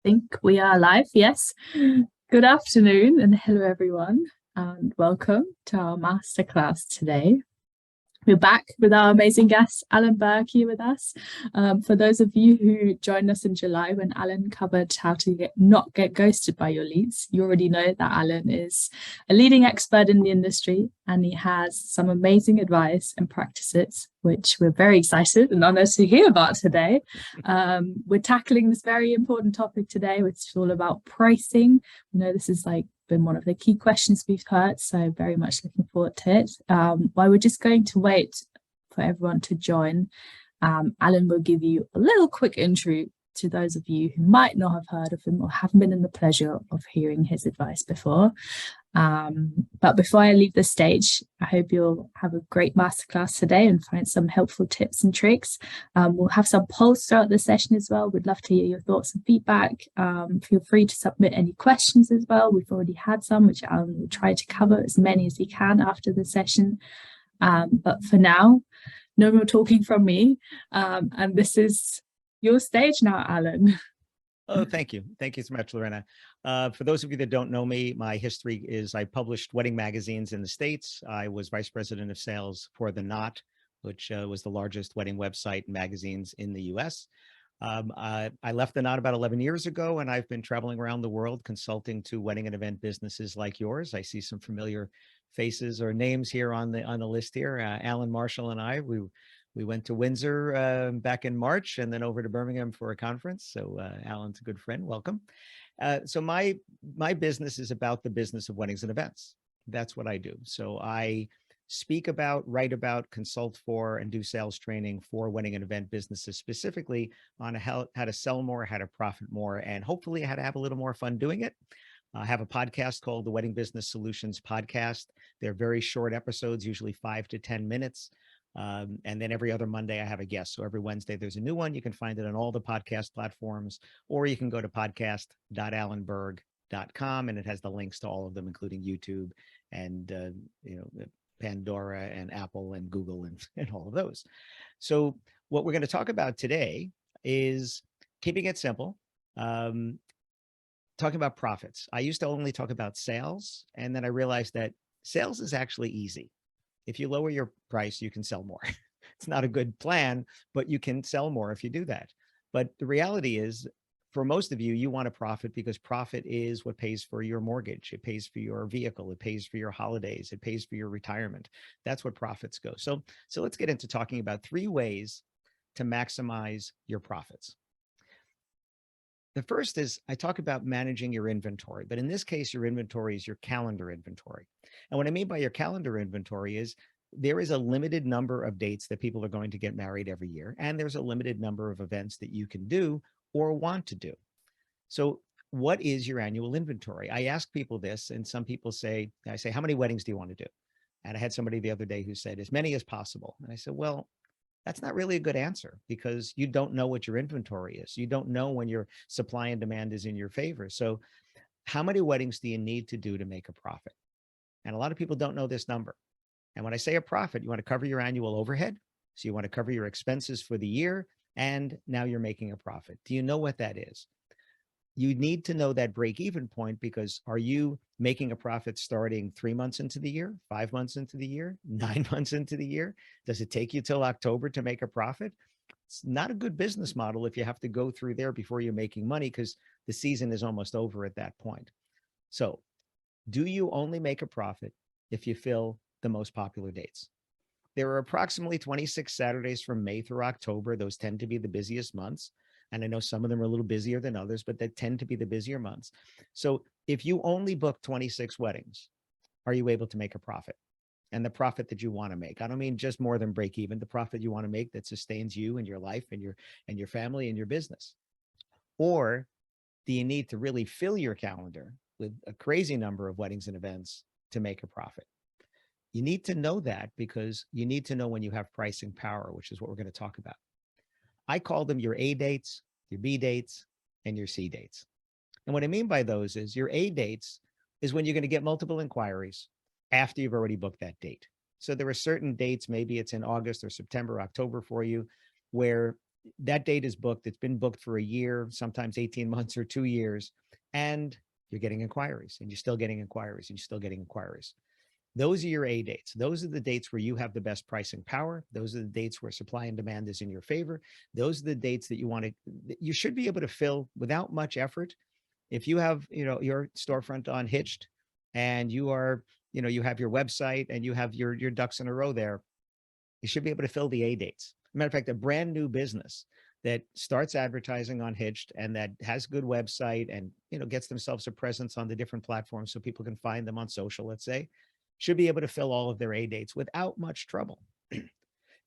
Think we are live. Yes. Good afternoon and hello everyone, and welcome to our masterclass today. We're back with our amazing guest, Berg, here with us. For those of you who joined us in July when Alan covered how to not get ghosted by your leads, you already know that Alan is a leading expert in the industry and he has some amazing advice and practices, which we're very excited and honored to hear about today. We're tackling this very important topic today, which is all about pricing. You know, this is been one of the key questions we've heard, so very much looking forward to it. While we're just going to wait for everyone to join, Alan will give you a little quick intro to those of you who might not have heard of him or haven't been in the pleasure of hearing his advice before. But before I leave the stage, I hope you'll have a great masterclass today and find some helpful tips and tricks. We'll have some polls throughout the session as well. We'd love to hear your thoughts and feedback. Feel free to submit any questions as well. We've already had some, which Alan will try to cover as many as he can after the session. But for now, no more talking from me. And this is your stage now, Alan. Oh, thank you. Thank you so much, Lorena. For those of you that don't know me, my history is I published wedding magazines in the States. I was vice president of sales for The Knot, which was the largest wedding website and magazines in the US. I left The Knot about 11 years ago, and I've been traveling around the world consulting to wedding and event businesses like yours. I see some familiar faces or names here on the list here. Alan Marshall and I, we went to Windsor back in March and then over to Birmingham for a conference. So Alan's a good friend. Welcome. So my business is about the business of weddings and events. That's what I do. So I speak about, write about, consult for, and do sales training for wedding and event businesses, specifically on how to sell more, how to profit more, and hopefully how to have a little more fun doing it. I have a podcast called the Wedding Business Solutions Podcast. They're very short episodes, usually 5 to 10 minutes. And then every other Monday I have a guest. So every Wednesday there's a new one. You can find it on all the podcast platforms, or you can go to podcast.alanberg.com and it has the links to all of them, including YouTube and Pandora and Apple and Google and all of those. So what we're going to talk about today is keeping it simple, talking about profits. I used to only talk about sales, and then I realized that sales is actually easy. If you lower your price, you can sell more. It's not a good plan, but you can sell more if you do that. But the reality is, for most of you, you want a profit because profit is what pays for your mortgage. It pays for your vehicle. It pays for your holidays. It pays for your retirement. That's what profits go. So let's get into talking about 3 ways to maximize your profits. The first is I talk about managing your inventory, but in this case, your inventory is your calendar inventory. And what I mean by your calendar inventory is there is a limited number of dates that people are going to get married every year, and there's a limited number of events that you can do or want to do. So what is your annual inventory? I ask people this, and some people say, how many weddings do you want to do? And I had somebody the other day who said, as many as possible. And I said, well, that's not really a good answer because you don't know what your inventory is. You don't know when your supply and demand is in your favor. So how many weddings do you need to do to make a profit? And a lot of people don't know this number. And when I say a profit, you want to cover your annual overhead. So you want to cover your expenses for the year, and now you're making a profit. Do you know what that is? You need to know that break-even point, because are you making a profit starting 3 months into the year, 5 months into the year, 9 months into the year? Does it take you till October to make a profit? It's not a good business model if you have to go through there before you're making money, because the season is almost over at that point. So do you only make a profit if you fill the most popular dates? There are approximately 26 Saturdays from May through October. Those tend to be the busiest months. And I know some of them are a little busier than others, but they tend to be the busier months. So if you only book 26 weddings, are you able to make a profit? And the profit that you want to make, I don't mean just more than break even, the profit you want to make that sustains you and your life and your family and your business. Or do you need to really fill your calendar with a crazy number of weddings and events to make a profit? You need to know that, because you need to know when you have pricing power, which is what we're going to talk about. I call them your A dates, your B dates, and your C dates. And what I mean by those is your A dates is when you're going to get multiple inquiries after you've already booked that date. So there are certain dates, maybe it's in August or September, October for you, where that date is booked. It's been booked for a year, sometimes 18 months or 2 years, and you're getting inquiries, and you're still getting inquiries, and you're still getting inquiries. Those are your A dates. Those are the dates where you have the best pricing power. Those are the dates where supply and demand is in your favor. Those are the dates that you should be able to fill without much effort. If you have, your storefront on Hitched, and you have your website, and you have your ducks in a row there, you should be able to fill the A dates. Matter of fact, a brand new business that starts advertising on Hitched and that has a good website and, gets themselves a presence on the different platforms so people can find them on social, let's say, should be able to fill all of their A dates without much trouble.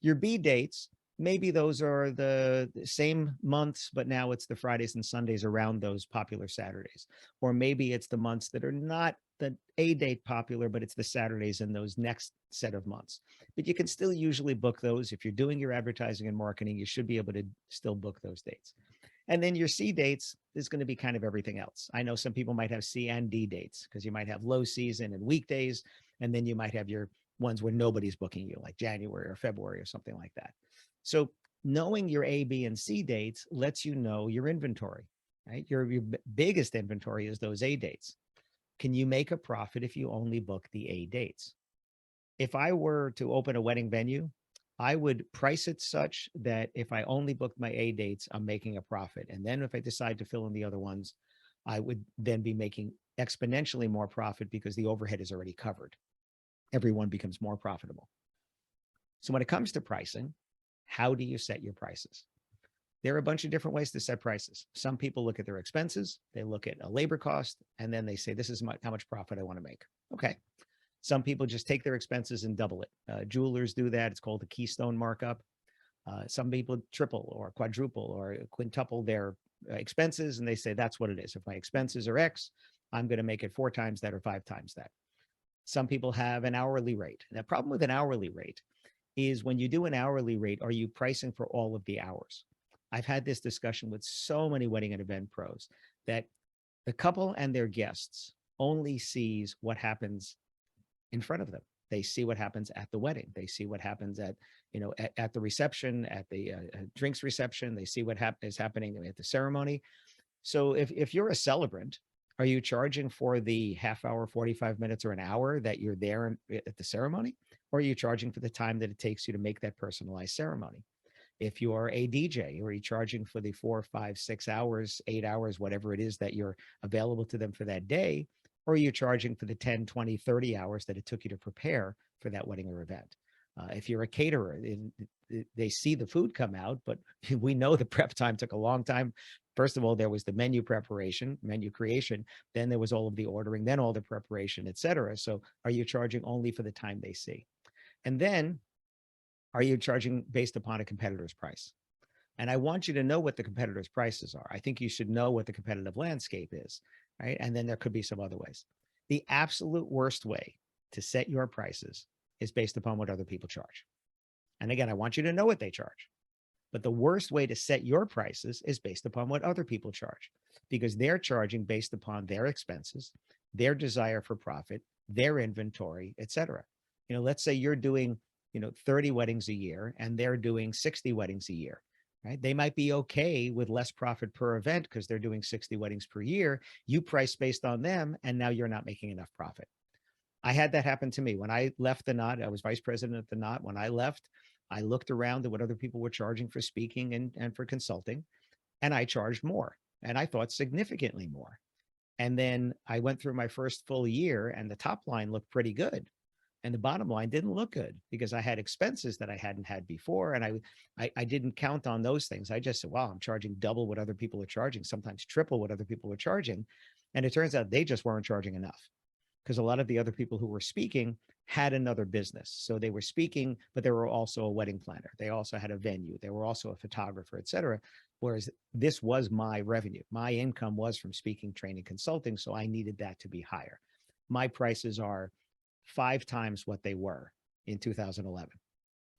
Your B dates, maybe those are the same months, but now it's the Fridays and Sundays around those popular Saturdays. Or maybe it's the months that are not the A date popular, but it's the Saturdays in those next set of months. But you can still usually book those. If you're doing your advertising and marketing, you should be able to still book those dates. And then your C dates is going to be kind of everything else. I know some people might have C and D dates because you might have low season and weekdays, and then you might have your ones where nobody's booking you, like January or February or something like that. So knowing your A, B, and C dates lets you know your inventory, right? Your biggest inventory is those A dates. Can you make a profit if you only book the A dates? If I were to open a wedding venue, I would price it such that if I only booked my A dates, I'm making a profit. And then if I decide to fill in the other ones, I would then be making exponentially more profit because the overhead is already covered. Everyone becomes more profitable. So when it comes to pricing, how do you set your prices? There are a bunch of different ways to set prices. Some people look at their expenses, they look at a labor cost, and then they say, this is how much profit I want to make. Okay. Some people just take their expenses and double it. Jewelers do that. It's called the keystone markup. Some people triple or quadruple or quintuple their expenses, and they say that's what it is. If my expenses are X, I'm going to make it 4 times that or 5 times that. Some people have an hourly rate. The problem with an hourly rate is when you do an hourly rate, are you pricing for all of the hours? I've had this discussion with so many wedding and event pros that the couple and their guests only sees what happens in front of them. They see what happens at the wedding. They see what happens at the reception, at the drinks reception. They see what is happening at the ceremony. So if you're a celebrant, are you charging for the half hour, 45 minutes, or an hour that you're there at the ceremony? Or are you charging for the time that it takes you to make that personalized ceremony? If you are a DJ, are you charging for the 4, 5, 6 hours, 8 hours, whatever it is that you're available to them for that day? Or are you charging for the 10, 20, 30 hours that it took you to prepare for that wedding or event? If you're a caterer, they see the food come out, but we know the prep time took a long time. First of all, there was the menu preparation, menu creation, then there was all of the ordering, then all the preparation, et cetera. So are you charging only for the time they see? And then are you charging based upon a competitor's price? And I want you to know what the competitors' prices are. I think you should know what the competitive landscape is, right? And then there could be some other ways. The absolute worst way to set your prices is based upon what other people charge. And again, I want you to know what they charge. But the worst way to set your prices is based upon what other people charge, because they're charging based upon their expenses, their desire for profit, their inventory, et cetera. Let's say you're doing, 30 weddings a year and they're doing 60 weddings a year. Right? They might be okay with less profit per event because they're doing 60 weddings per year. You price based on them, and now you're not making enough profit. I had that happen to me. When I left the Knot, I was vice president at the Knot. When I left, I looked around at what other people were charging for speaking and for consulting, and I charged more, and I thought significantly more. And then I went through my first full year, and the top line looked pretty good. And the bottom line didn't look good because I had expenses that I hadn't had before. And I didn't count on those things. I just said, wow, I'm charging double what other people are charging, sometimes triple what other people are charging. And it turns out they just weren't charging enough because a lot of the other people who were speaking had another business. So they were speaking, but they were also a wedding planner. They also had a venue. They were also a photographer, et cetera. Whereas this was my revenue. My income was from speaking, training, consulting. So I needed that to be higher. My prices are 5 times what they were in 2011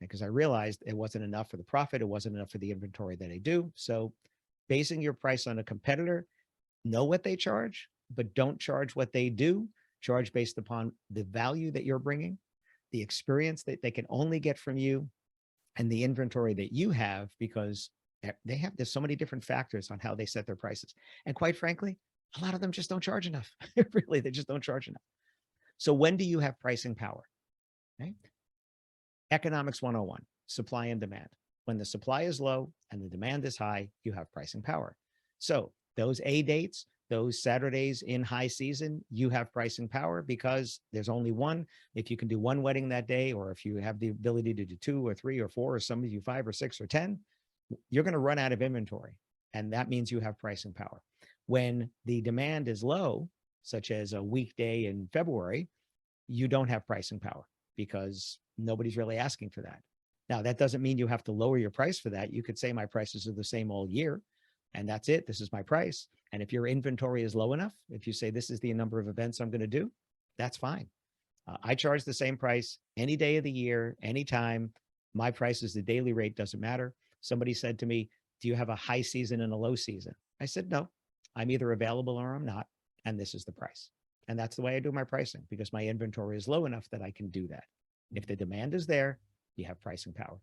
because I realized it wasn't enough for the profit. It wasn't enough for the inventory that I do. So basing your price on a competitor, know what they charge, but don't charge what they do. Charge based upon the value that you're bringing, the experience that they can only get from you, and the inventory that you have, because There's so many different factors on how they set their prices. And quite frankly, a lot of them just don't charge enough. Really, they just don't charge enough. So when do you have pricing power? Right? Economics 101, supply and demand. When the supply is low and the demand is high, you have pricing power. So those A dates, those Saturdays in high season, you have pricing power because there's only one. If you can do one wedding that day, or if you have the ability to do 2 or 3 or 4, or some of you 5 or 6 or 10, you're going to run out of inventory. And that means you have pricing power. When the demand is low, such as a weekday in February, you don't have pricing power because nobody's really asking for that. Now, that doesn't mean you have to lower your price for that. You could say my prices are the same all year, and that's it. This is my price. And if your inventory is low enough, if you say this is the number of events I'm going to do, that's fine. I charge the same price any day of the year, anytime. My price is the daily rate, doesn't matter. Somebody said to me, do you have a high season and a low season? I said, no, I'm either available or I'm not. And this is the price. And that's the way I do my pricing, because my inventory is low enough that I can do that. If the demand is there, you have pricing power.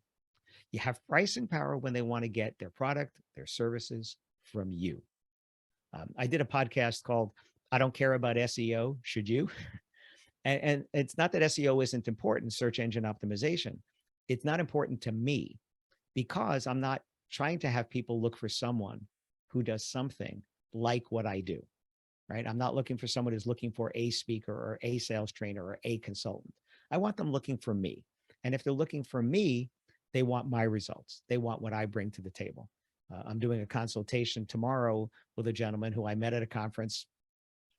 You have pricing power when they want to get their product, their services from you. I did a podcast called I Don't Care About SEO, Should You? And it's not that SEO isn't important, search engine optimization. It's not important to me because I'm not trying to have people look for someone who does something like what I do, right? I'm not looking for someone who's looking for a speaker or a sales trainer or a consultant. I want them looking for me. And if they're looking for me, they want my results. They want what I bring to the table. I'm doing a consultation tomorrow with a gentleman who I met at a conference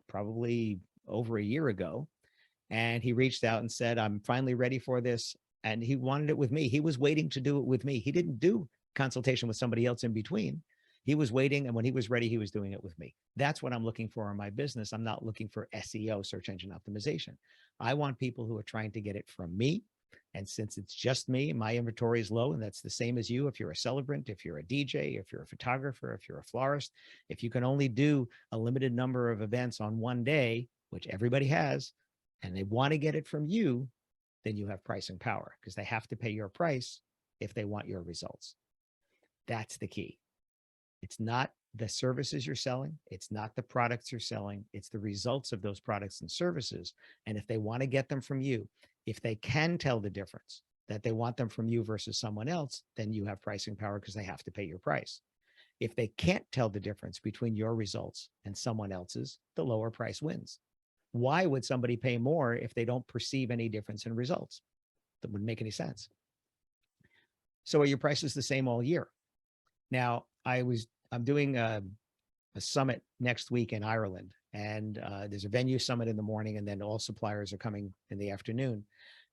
probably over a year ago. And he reached out and said, I'm finally ready for this. And he wanted it with me. He was waiting to do it with me. He didn't do consultation with somebody else in between. He was waiting. And when he was ready, he was doing it with me. That's what I'm looking for in my business. I'm not looking for SEO, search engine optimization. I want people who are trying to get it from me. And since it's just me, my inventory is low, and that's the same as you. If you're a celebrant, if you're a DJ, if you're a photographer, if you're a florist, if you can only do a limited number of events on one day, which everybody has, and they want to get it from you, then you have pricing power, because they have to pay your price if they want your results. That's the key. It's not the services you're selling. It's not the products you're selling. It's the results of those products and services. And if they want to get them from you, if they can tell the difference that they want them from you versus someone else, then you have pricing power because they have to pay your price. If they can't tell the difference between your results and someone else's, the lower price wins. Why would somebody pay more if they don't perceive any difference in results? That wouldn't make any sense. So are your prices the same all year? Now, I'm doing a summit next week in Ireland, and there's a venue summit in the morning, and then all suppliers are coming in the afternoon.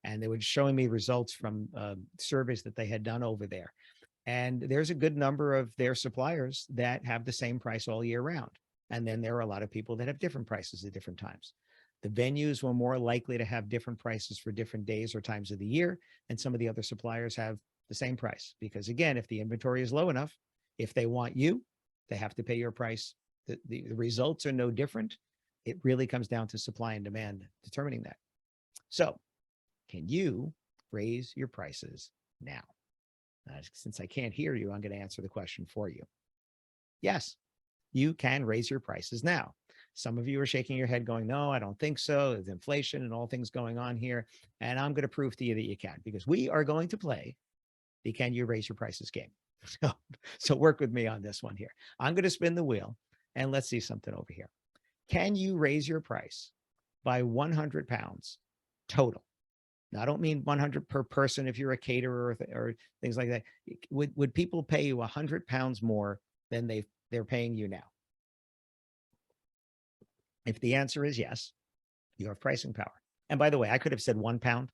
And they were showing me results from surveys that they had done over there. And there's a good number of their suppliers that have the same price all year round. And then there are a lot of people that have different prices at different times. The venues were more likely to have different prices for different days or times of the year. And some of the other suppliers have the same price, because again, if the inventory is low enough, if they want you, they have to pay your price. The results are no different. It really comes down to supply and demand determining that. So can you raise your prices now? Since I can't hear you, I'm going to answer the question for you. Yes, you can raise your prices now. Some of you are shaking your head going, no, I don't think so. There's inflation and all things going on here. And I'm going to prove to you that you can, because we are going to play the Can You Raise Your Prices game. So work with me on this one here. I'm going to spin the wheel and let's see something over here. Can you raise your price by 100 pounds total? Now, I don't mean 100 per person if you're a caterer or things like that. Would people pay you 100 pounds more than they're paying you now? If the answer is yes, you have pricing power. And by the way, I could have said 1 pound,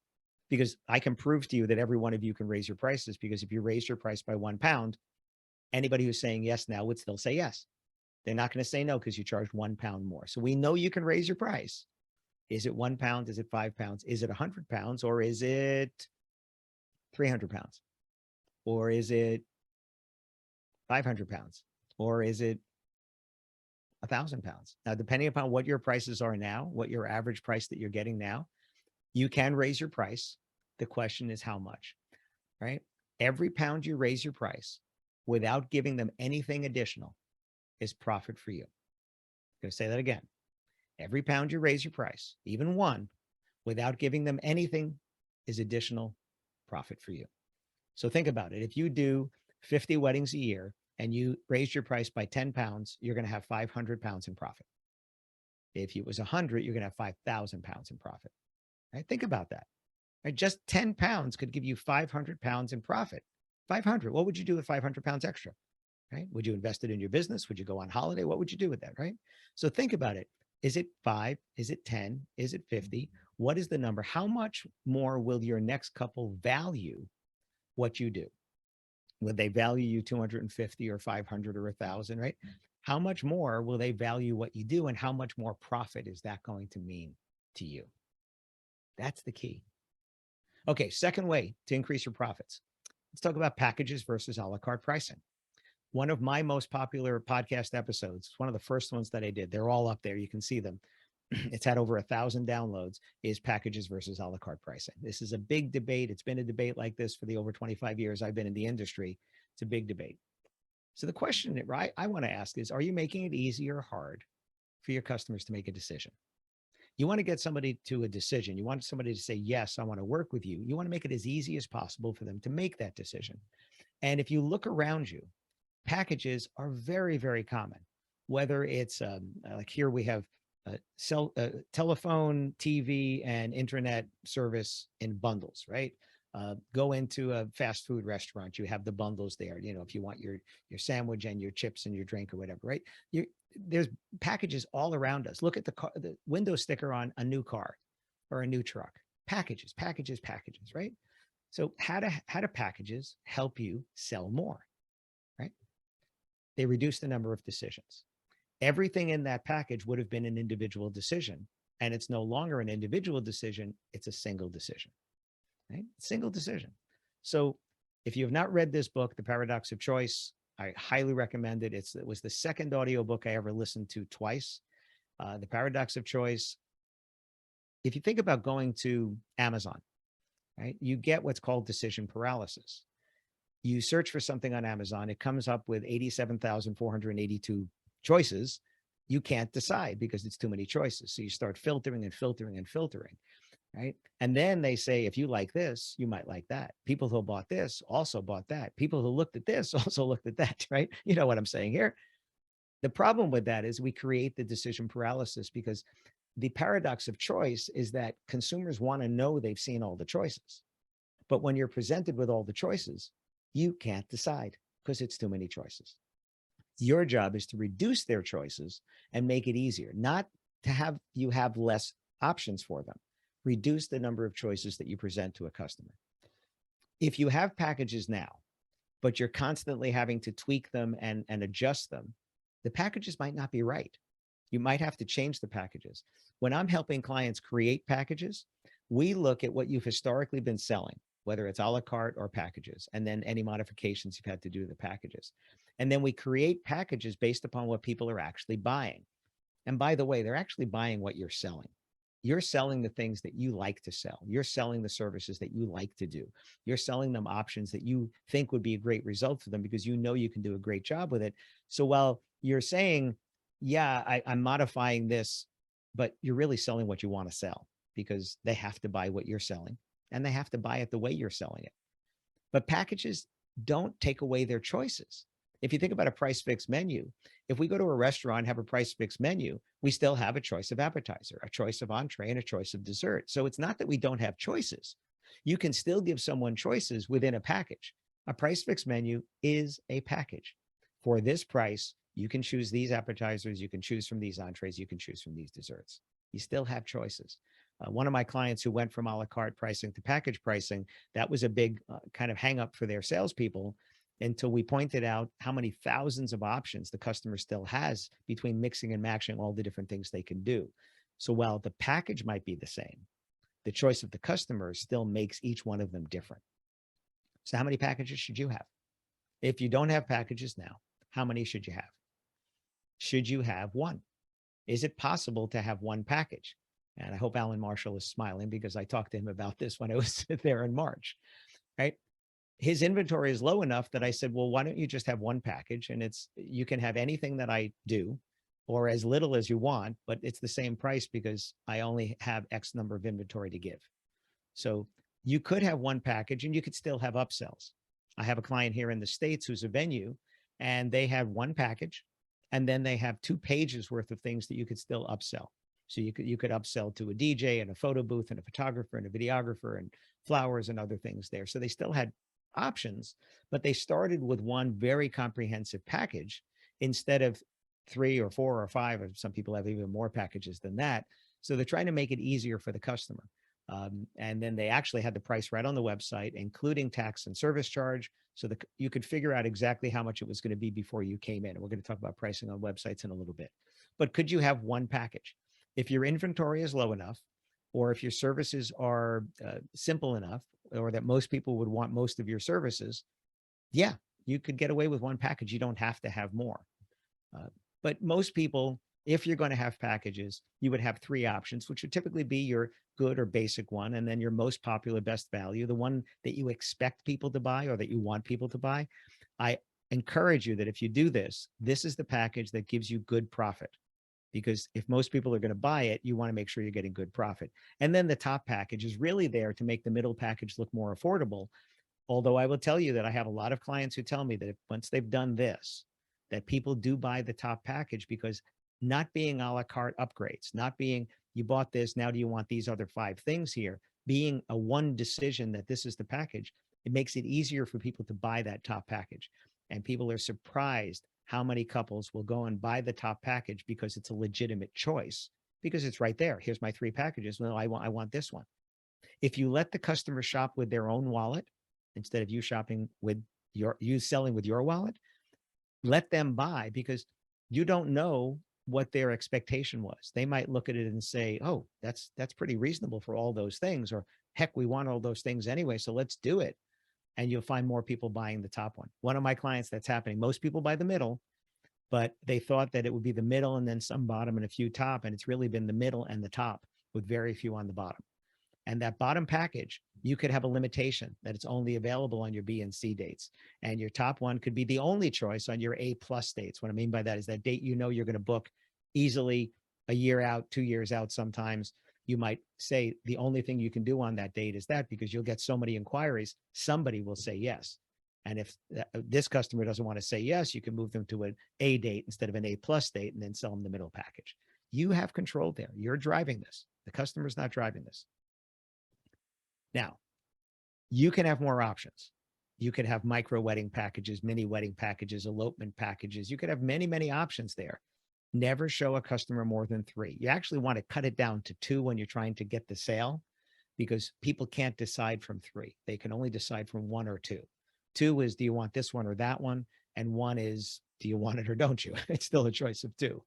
because I can prove to you that every one of you can raise your prices, because if you raise your price by 1 pound, anybody who's saying yes now would still say yes. They're not going to say no because you charged 1 pound more. So we know you can raise your price. Is it 1 pound? Is it 5 pounds? Is it 100 pounds? Or is it 300 pounds? Or is it 500 pounds? Or is it 1,000 pounds? Now, depending upon what your prices are now, what your average price that you're getting now, you can raise your price. The question is how much, right? Every pound you raise your price without giving them anything additional is profit for you. I'm going to say that again. Every pound you raise your price, even one, without giving them anything is additional profit for you. So think about it. If you do 50 weddings a year and you raised your price by 10 pounds, you're going to have 500 pounds in profit. If it was 100, you're going to have 5,000 pounds in profit. Right? Think about that. Right? Just 10 pounds could give you 500 pounds in profit. 500. What would you do with 500 pounds extra? Right? Would you invest it in your business? Would you go on holiday? What would you do with that? Right? So think about it. Is it 5? Is it 10? Is it 50? What is the number? How much more will your next couple value what you do? Would they value you 250 or 500 or 1,000, right? How much more will they value what you do, and how much more profit is that going to mean to you? That's the key. Okay, second way to increase your profits. Let's talk about packages versus a la carte pricing. One of my most popular podcast episodes, one of the first ones that I did, they're all up there. You can see them. It's had over 1,000 downloads, is packages versus a la carte pricing. This is a big debate. It's been a debate like this for the over 25 years I've been in the industry. It's a big debate. So the question that I want to ask is, are you making it easy or hard for your customers to make a decision? You want to get somebody to a decision. You want somebody to say, yes, I want to work with you. You want to make it as easy as possible for them to make that decision. And if you look around you, packages are very, very common, whether it's like here we have telephone, TV, and internet service in bundles, right? Go into a fast food restaurant, you have the bundles there. You know, if you want your sandwich and your chips and your drink or whatever, right? There's packages all around us. Look at the window sticker on a new car or a new truck. Packages, packages, packages, right? So how do packages help you sell more, right? They reduce the number of decisions. Everything in that package would have been an individual decision, and it's no longer an individual decision. It's a single decision, right? Single decision. So if you have not read this book, The Paradox of Choice, I highly recommend it. It was the second audiobook I ever listened to twice. The Paradox of Choice. If you think about going to Amazon, right, you get what's called decision paralysis. You search for something on Amazon, it comes up with 87,482 choices. You can't decide because it's too many choices. So you start filtering and filtering and filtering, right? And then they say, if you like this, you might like that. People who bought this also bought that. People who looked at this also looked at that, right? You know what I'm saying here. The problem with that is we create the decision paralysis, because the paradox of choice is that consumers want to know they've seen all the choices. But when you're presented with all the choices, you can't decide because it's too many choices. Your job is to reduce their choices and make it easier, not to have you have less options for them. Reduce the number of choices that you present to a customer. If you have packages now, but you're constantly having to tweak them and adjust them, the packages might not be right. You might have to change the packages. When I'm helping clients create packages, we look at what you've historically been selling, whether it's a la carte or packages, and then any modifications you've had to do to the packages. And then we create packages based upon what people are actually buying. And by the way, they're actually buying what you're selling. You're selling the things that you like to sell. You're selling the services that you like to do. You're selling them options that you think would be a great result for them because you know you can do a great job with it. So while you're saying, yeah, I'm modifying this, but you're really selling what you want to sell because they have to buy what you're selling and they have to buy it the way you're selling it. But packages don't take away their choices. If you think about a price fixed menu, if we go to a restaurant, have a price fixed menu, we still have a choice of appetizer, a choice of entree, and a choice of dessert. So it's not that we don't have choices. You can still give someone choices within a package. A price fixed menu is a package. For this price, you can choose these appetizers, you can choose from these entrees, you can choose from these desserts. You still have choices. One of my clients who went from a la carte pricing to package pricing, that was a big kind of hang up for their salespeople, until we pointed out how many thousands of options the customer still has between mixing and matching all the different things they can do. So while the package might be the same, the choice of the customer still makes each one of them different. So how many packages should you have? If you don't have packages now, how many should you have? Should you have one? Is it possible to have one package? And I hope Alan Marshall is smiling because I talked to him about this when I was there in March, right? his inventory is low enough that I said, well, why don't you just have one package, and you can have anything that I do or as little as you want, but it's the same price because I only have X number of inventory to give. So you could have one package and you could still have upsells. I have a client here in the States who's a venue, and they have one package, and then they have 2 pages worth of things that you could still upsell. So you could upsell to a DJ and a photo booth and a photographer and a videographer and flowers and other things there. So they still had options, but they started with one very comprehensive package instead of 3 or 4 or 5, or some people have even more packages than that. So they're trying to make it easier for the customer. And then they actually had the price right on the website, including tax and service charge, so that you could figure out exactly how much it was going to be before you came in. And we're going to talk about pricing on websites in a little bit. But could you have one package? If your inventory is low enough, or if your services are simple enough, or that most people would want most of your services, yeah, you could get away with one package. You don't have to have more. But most people, if you're going to have packages, you would have 3 options, which would typically be your good or basic one, and then your most popular, best value, the one that you expect people to buy or that you want people to buy. I encourage you that if you do this, this is the package that gives you good profit. Because if most people are going to buy it, you want to make sure you're getting good profit. And then the top package is really there to make the middle package look more affordable. Although I will tell you that I have a lot of clients who tell me that once they've done this, that people do buy the top package, because not being a la carte upgrades, not being you bought this, now do you want these other 5 things here, being a one decision that this is the package, it makes it easier for people to buy that top package. And people are surprised how many couples will go and buy the top package because it's a legitimate choice, because it's right there. Here's my 3 packages. Well, I want this one. If you let the customer shop with their own wallet, instead of you shopping with you selling with your wallet, let them buy, because you don't know what their expectation was. They might look at it and say, oh, that's pretty reasonable for all those things, or heck, we want all those things anyway, so let's do it. And you'll find more people buying the top one. One of my clients, that's happening. Most people buy the middle, but they thought that it would be the middle and then some bottom and a few top, and it's really been the middle and the top with very few on the bottom. And that bottom package, you could have a limitation that it's only available on your B and C dates. And your top one could be the only choice on your A+ dates. What I mean by that is that date you know you're going to book easily a year out, 2 years out sometimes. You might say the only thing you can do on that date is that, because you'll get so many inquiries, somebody will say yes. And if this customer doesn't want to say yes, you can move them to an A date instead of an A+ date, and then sell them the middle package. You have control there. You're driving this. The customer's not driving this. Now, you can have more options. You could have micro wedding packages, mini wedding packages, elopement packages. You could have many, many options there. Never show a customer more than 3. You actually want to cut it down to 2 when you're trying to get the sale, because people can't decide from 3. They can only decide from 1 or 2. 2 is, do you want this one or that one? And 1 is, do you want it or don't you? It's still a choice of 2.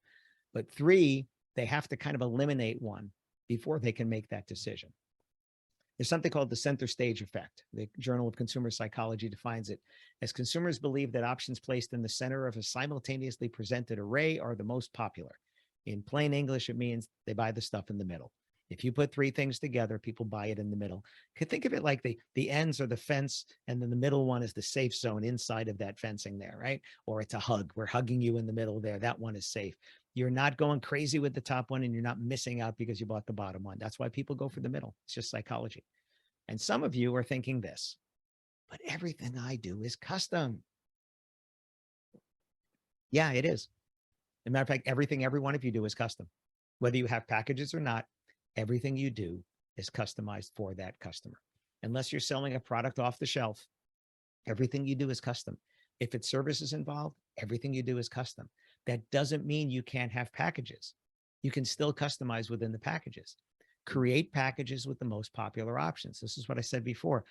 But 3, they have to kind of eliminate 1 before they can make that decision. There's something called the center stage effect. The Journal of Consumer Psychology defines it as consumers believe that options placed in the center of a simultaneously presented array are the most popular. In plain English, it means they buy the stuff in the middle. If you put 3 things together, people buy it in the middle. Could think of it like the ends are the fence, and then the middle one is the safe zone inside of that fencing there, right? Or it's a hug. We're hugging you in the middle there. That one is safe. You're not going crazy with the top one, and you're not missing out because you bought the bottom one. That's why people go for the middle. It's just psychology. And some of you are thinking this, but everything I do is custom. Yeah, it is. As a matter of fact, everything every one of you do is custom. Whether you have packages or not, everything you do is customized for that customer. Unless you're selling a product off the shelf, everything you do is custom. If it's services involved, everything you do is custom. That doesn't mean you can't have packages. You can still customize within the packages. Create packages with the most popular options. This is what I said before.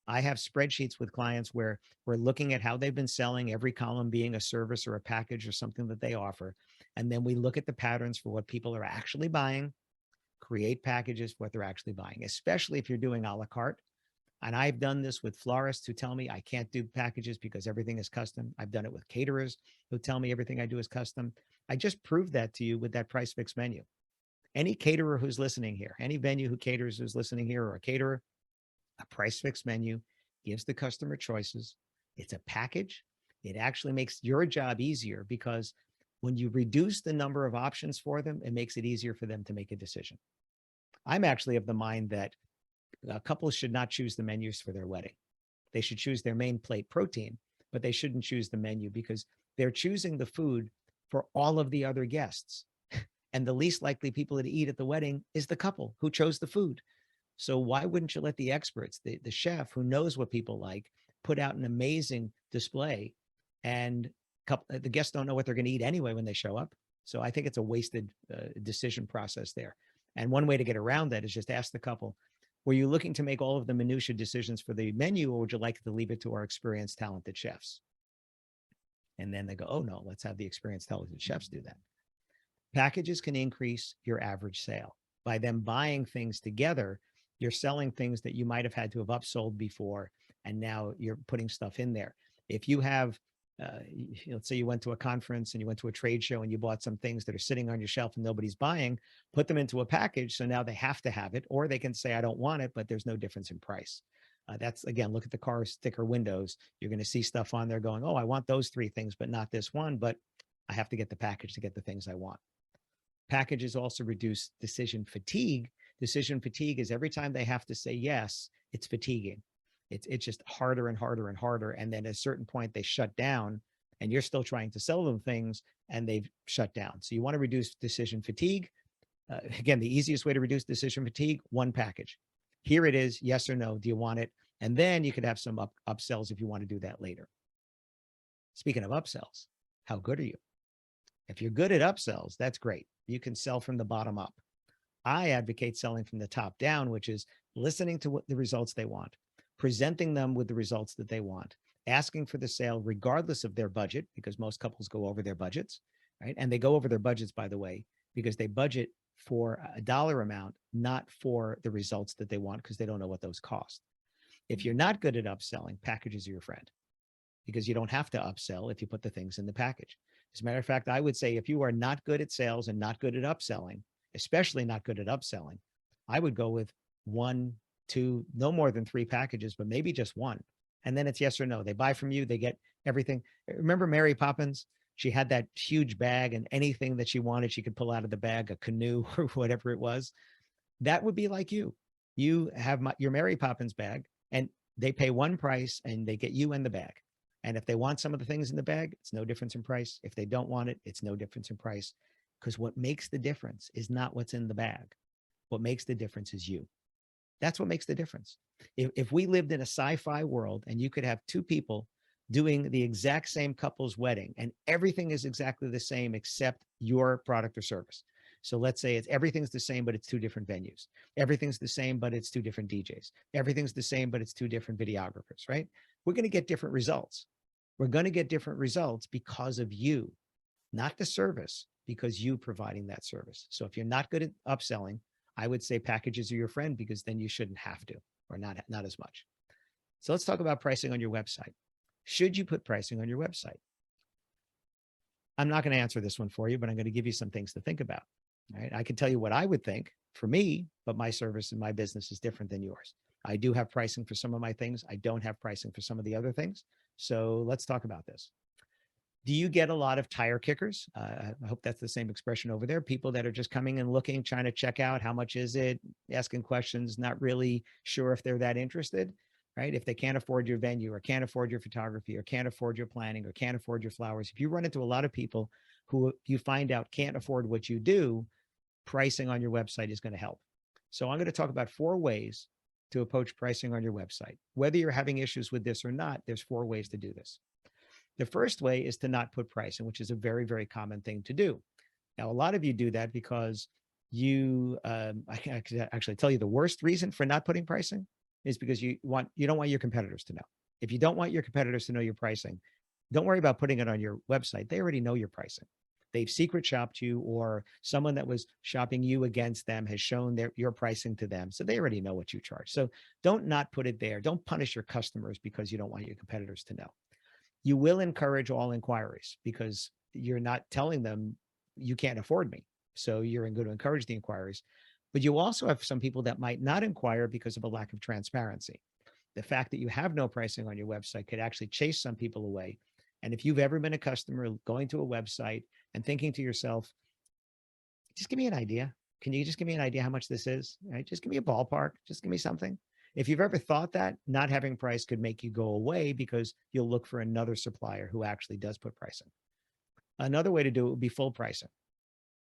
I have spreadsheets with clients where we're looking at how they've been selling, every column being a service or a package or something that they offer. And then we look at the patterns for what people are actually buying, create packages for what they're actually buying, especially if you're doing a la carte. And I've done this with florists who tell me I can't do packages because everything is custom. I've done it with caterers who tell me everything I do is custom. I just proved that to you with that price fix menu. Any caterer who's listening here, any venue who caters who's listening here, or a caterer, a price fix menu gives the customer choices. It's a package. It actually makes your job easier because when you reduce the number of options for them, it makes it easier for them to make a decision. I'm actually of the mind that couples should not choose the menus for their wedding. They should choose their main plate protein, but they shouldn't choose the menu because they're choosing the food for all of the other guests. And the least likely people to eat at the wedding is the couple who chose the food. So why wouldn't you let the experts, the chef who knows what people like, put out an amazing display, and the guests don't know what they're going to eat anyway when they show up. So I think it's a wasted decision process there. And one way to get around that is just ask the couple, were you looking to make all of the minutia decisions for the menu, or would you like to leave it to our experienced, talented chefs? And then they go, oh no, let's have the experienced, talented chefs do that. Packages can increase your average sale. By them buying things together, you're selling things that you might have had to have upsold before, and now you're putting stuff in there. If you have, let's say you went to a conference and you went to a trade show and you bought some things that are sitting on your shelf and nobody's buying, put them into a package. So now they have to have it, or they can say, I don't want it, but there's no difference in price. That's, again, look at the car sticker windows. You're going to see stuff on there going, oh, I want those 3 things, but not this one, but I have to get the package to get the things I want. Packages also reduce decision fatigue. Decision fatigue is every time they have to say yes, it's fatiguing. It's just harder and harder and harder. And then at a certain point, they shut down, and you're still trying to sell them things, and they've shut down. So you want to reduce decision fatigue. Again, the easiest way to reduce decision fatigue, one package. Here it is, yes or no, do you want it? And then you could have some upsells if you want to do that later. Speaking of upsells, how good are you? If you're good at upsells, that's great. You can sell from the bottom up. I advocate selling from the top down, which is listening to what the results they want, presenting them with the results that they want, asking for the sale regardless of their budget, because most couples go over their budgets, right? And they go over their budgets, by the way, because they budget for a dollar amount, not for the results that they want, because they don't know what those cost. If you're not good at upselling, packages are your friend, because you don't have to upsell if you put the things in the package. As a matter of fact, I would say if you are not good at sales and not good at upselling, especially not good at upselling, I would go with 1, 2, no more than 3 packages, but maybe just 1. And then it's yes or no. They buy from you, they get everything. Remember Mary Poppins? She had that huge bag, and anything that she wanted, she could pull out of the bag, a canoe or whatever it was. That would be like you. You have your Mary Poppins bag, and they pay one price, and they get you in the bag. And if they want some of the things in the bag, it's no difference in price. If they don't want it, it's no difference in price. Because what makes the difference is not what's in the bag. What makes the difference is you. That's what makes the difference. If we lived in a sci-fi world and you could have 2 people doing the exact same couple's wedding, and everything is exactly the same except your product or service. So let's say everything's the same, but it's 2 different venues. Everything's the same, but it's 2 different DJs. Everything's the same, but it's 2 different videographers, right? We're going to get different results. We're going to get different results because of you, not the service, because you providing that service. So if you're not good at upselling, I would say packages are your friend, because then you shouldn't have to, or not as much. So let's talk about pricing on your website. Should you put pricing on your website? I'm not going to answer this one for you, but I'm going to give you some things to think about. All right? I can tell you what I would think for me, but my service and my business is different than yours. I do have pricing for some of my things. I don't have pricing for some of the other things. So let's talk about this. Do you get a lot of tire kickers? I hope that's the same expression over there. People that are just coming and looking, trying to check out how much is it, asking questions, not really sure if they're that interested, right? If they can't afford your venue, or can't afford your photography, or can't afford your planning, or can't afford your flowers. If you run into a lot of people who you find out can't afford what you do, pricing on your website is going to help. So I'm going to talk about 4 ways to approach pricing on your website. Whether you're having issues with this or not, there's 4 ways to do this. The first way is to not put pricing, which is a very, very common thing to do. Now, a lot of you do that because I can actually tell you the worst reason for not putting pricing is because you don't want your competitors to know. If you don't want your competitors to know your pricing, don't worry about putting it on your website. They already know your pricing. They've secret shopped you, or someone that was shopping you against them has shown your pricing to them. So they already know what you charge. So don't not put it there. Don't punish your customers because you don't want your competitors to know. You will encourage all inquiries because you're not telling them you can't afford me. So you're going to encourage the inquiries. But you also have some people that might not inquire because of a lack of transparency. The fact that you have no pricing on your website could actually chase some people away. And if you've ever been a customer going to a website and thinking to yourself, just give me an idea. Can you just give me an idea how much this is? Right? Just give me a ballpark. Just give me something. If you've ever thought that, not having price could make you go away because you'll look for another supplier who actually does put pricing. Another way to do it would be full pricing.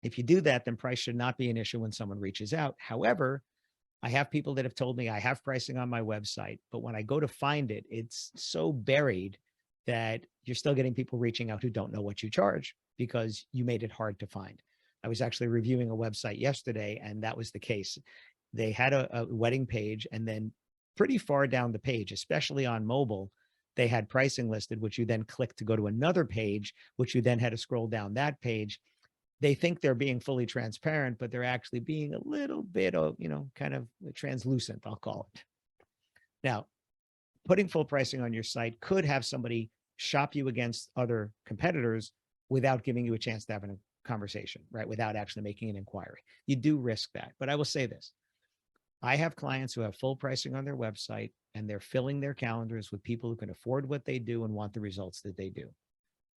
If you do that, then price should not be an issue when someone reaches out. However, I have people that have told me I have pricing on my website, but when I go to find it, it's so buried that you're still getting people reaching out who don't know what you charge because you made it hard to find. I was actually reviewing a website yesterday, and that was the case. They had a wedding page, and then pretty far down the page, especially on mobile, they had pricing listed, which you then click to go to another page, which you then had to scroll down that page. They think they're being fully transparent, but they're actually being a little bit of, kind of translucent, I'll call it. Now, putting full pricing on your site could have somebody shop you against other competitors without giving you a chance to have a conversation, right? Without actually making an inquiry. You do risk that. But I will say this. I have clients who have full pricing on their website, and they're filling their calendars with people who can afford what they do and want the results that they do.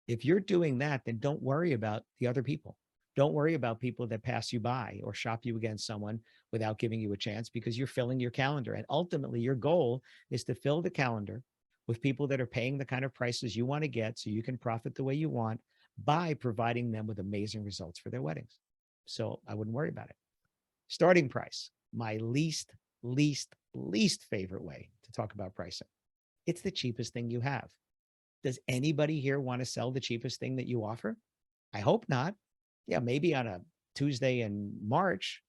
If you're doing that, then don't worry about the other people. Don't worry about people that pass you by or shop you against someone without giving you a chance, because you're filling your calendar. And ultimately, your goal is to fill the calendar with people that are paying the kind of prices you want to get so you can profit the way you want by providing them with amazing results for their weddings. So I wouldn't worry about it. Starting price, my least favorite way to talk about pricing. It's the cheapest thing you have. Does anybody here want to sell the cheapest thing that you offer? I hope not. Yeah, maybe on a Tuesday in March,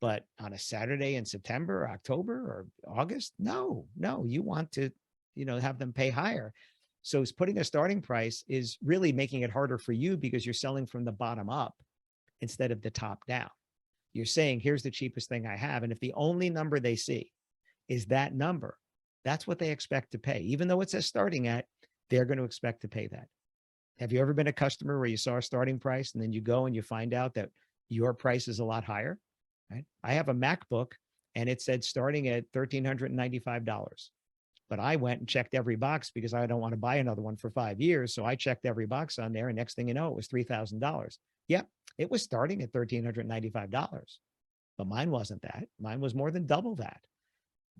but on a Saturday in September or October or August? No, you want to, have them pay higher. So putting a starting price is really making it harder for you because you're selling from the bottom up instead of the top down. You're saying, here's the cheapest thing I have. And if the only number they see is that number, that's what they expect to pay. Even though it says starting at, they're going to expect to pay that. Have you ever been a customer where you saw a starting price and then you go and you find out that your price is a lot higher? Right? I have a MacBook and it said starting at $1,395. But I went and checked every box because I don't want to buy another one for 5 years. So I checked every box on there, and next thing you know, it was $3,000. Yep, it was starting at $1,395. But mine wasn't that. Mine was more than double that.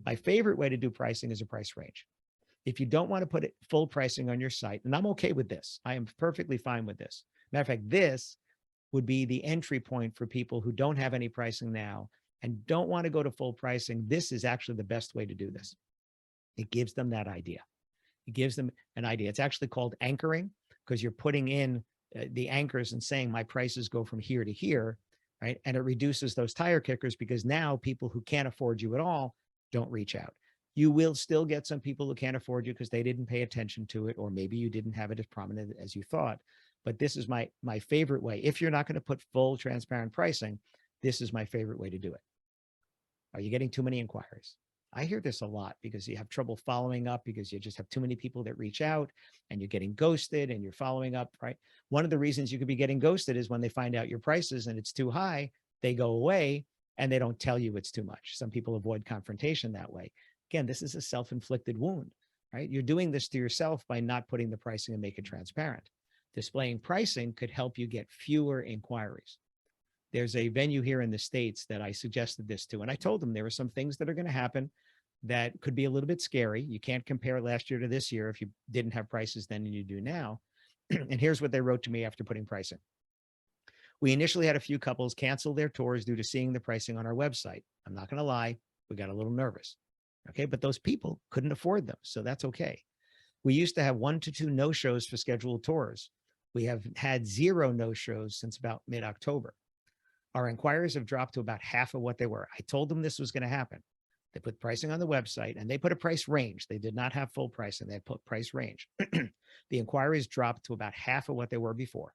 My favorite way to do pricing is a price range. If you don't want to put full pricing on your site, and I'm okay with this, I am perfectly fine with this. Matter of fact, this would be the entry point for people who don't have any pricing now and don't want to go to full pricing. This is actually the best way to do this. It gives them that idea. It gives them an idea. It's actually called anchoring because you're putting in the anchors and saying my prices go from here to here, right? And it reduces those tire kickers because now people who can't afford you at all don't reach out. You will still get some people who can't afford you because they didn't pay attention to it, or maybe you didn't have it as prominent as you thought. But this is my favorite way. If you're not going to put full transparent pricing, this is my favorite way to do it. Are you getting too many inquiries? I hear this a lot because you have trouble following up because you just have too many people that reach out and you're getting ghosted and you're following up, right? One of the reasons you could be getting ghosted is when they find out your prices and it's too high, they go away and they don't tell you it's too much. Some people avoid confrontation that way. Again, this is a self-inflicted wound, right? You're doing this to yourself by not putting the pricing and make it transparent. Displaying pricing could help you get fewer inquiries. There's a venue here in the States that I suggested this to, and I told them there are some things that are going to happen that could be a little bit scary. You can't compare last year to this year if you didn't have prices then and you do now. And here's what they wrote to me after putting pricing. We initially had a few couples cancel their tours due to seeing the pricing on our website. I'm not going to lie, we got a little nervous. Okay, but those people couldn't afford them, so that's okay. We used to have 1 to 2 no-shows for scheduled tours. We have had 0 no-shows since about mid-October. Our inquiries have dropped to about half of what they were. I told them this was going to happen. They put pricing on the website and they put a price range. They did not have full pricing. They put price range. The inquiries dropped to about half of what they were before.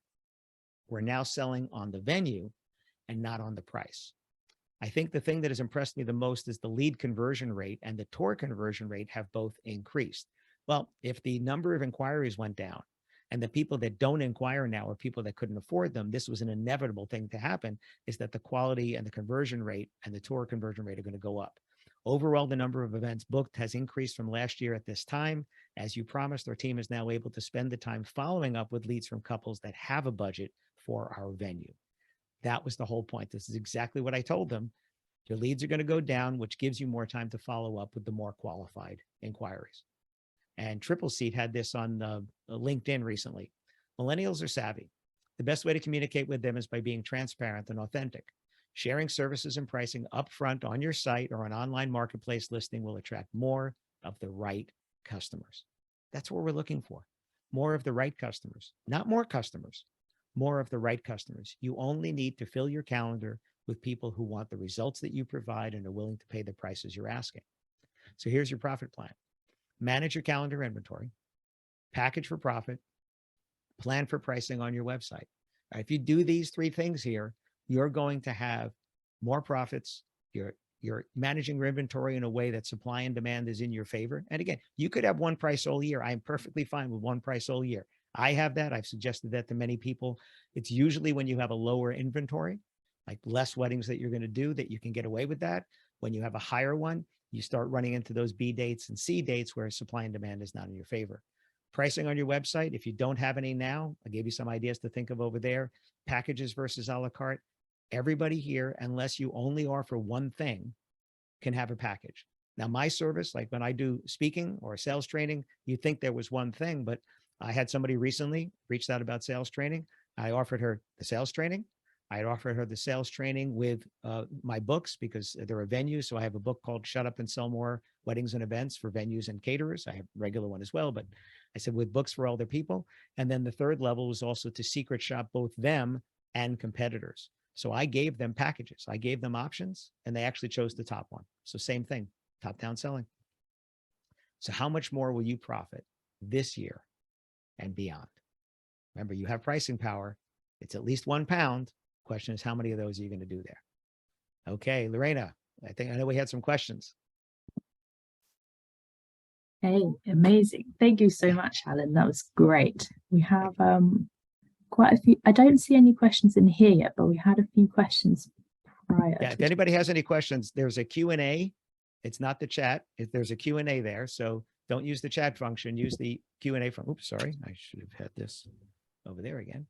We're now selling on the venue and not on the price. I think the thing that has impressed me the most is the lead conversion rate and the tour conversion rate have both increased. Well, if the number of inquiries went down and the people that don't inquire now are people that couldn't afford them, this was an inevitable thing to happen, is that the quality and the conversion rate and the tour conversion rate are going to go up. Overall, the number of events booked has increased from last year at this time. As you promised, our team is now able to spend the time following up with leads from couples that have a budget for our venue. That was the whole point. This is exactly what I told them. Your leads are going to go down, which gives you more time to follow up with the more qualified inquiries. And Triple Seat had this on LinkedIn recently. Millennials are savvy. The best way to communicate with them is by being transparent and authentic. Sharing services and pricing upfront on your site or an online marketplace listing will attract more of the right customers. That's what we're looking for. More of the right customers, not more customers, more of the right customers. You only need to fill your calendar with people who want the results that you provide and are willing to pay the prices you're asking. So here's your profit plan. Manage your calendar inventory, package for profit, plan for pricing on your website. If you do these three things here, you're going to have more profits. You're managing your inventory in a way that supply and demand is in your favor. And again, you could have one price all year. I'm perfectly fine with one price all year. I have that. I've suggested that to many people. It's usually when you have a lower inventory, like less weddings that you're going to do, that you can get away with that. When you have a higher one, you start running into those B dates and C dates where supply and demand is not in your favor. Pricing on your website, if you don't have any now, I gave you some ideas to think of over there. Packages versus a la carte. Everybody here, unless you only offer one thing, can have a package. Now, my service, like when I do speaking or sales training, you think there was one thing, but I had somebody recently reached out about sales training. I offered her the sales training. I had offered her the sales training with my books because they're a venue. So I have a book called Shut Up and Sell More Weddings and Events for Venues and Caterers. I have a regular one as well, but I said with books for older people. And then the third level was also to secret shop both them and competitors. So I gave them packages. I gave them options and they actually chose the top one. So same thing, top-down selling. So how much more will you profit this year and beyond? Remember, you have pricing power. It's at least £1. Question is, how many of those are you going to do there? Okay, Lorena, I know we had some questions. Hey, amazing. Thank you so much, Alan. That was great. We have quite a few. I don't see any questions in here yet, but we had a few questions prior. Yeah, if anybody has any questions, there's a Q&A. It's not the chat. There's a Q&A there. So don't use the chat function. Use the Q&A from, oops, sorry. I should have had this over there again.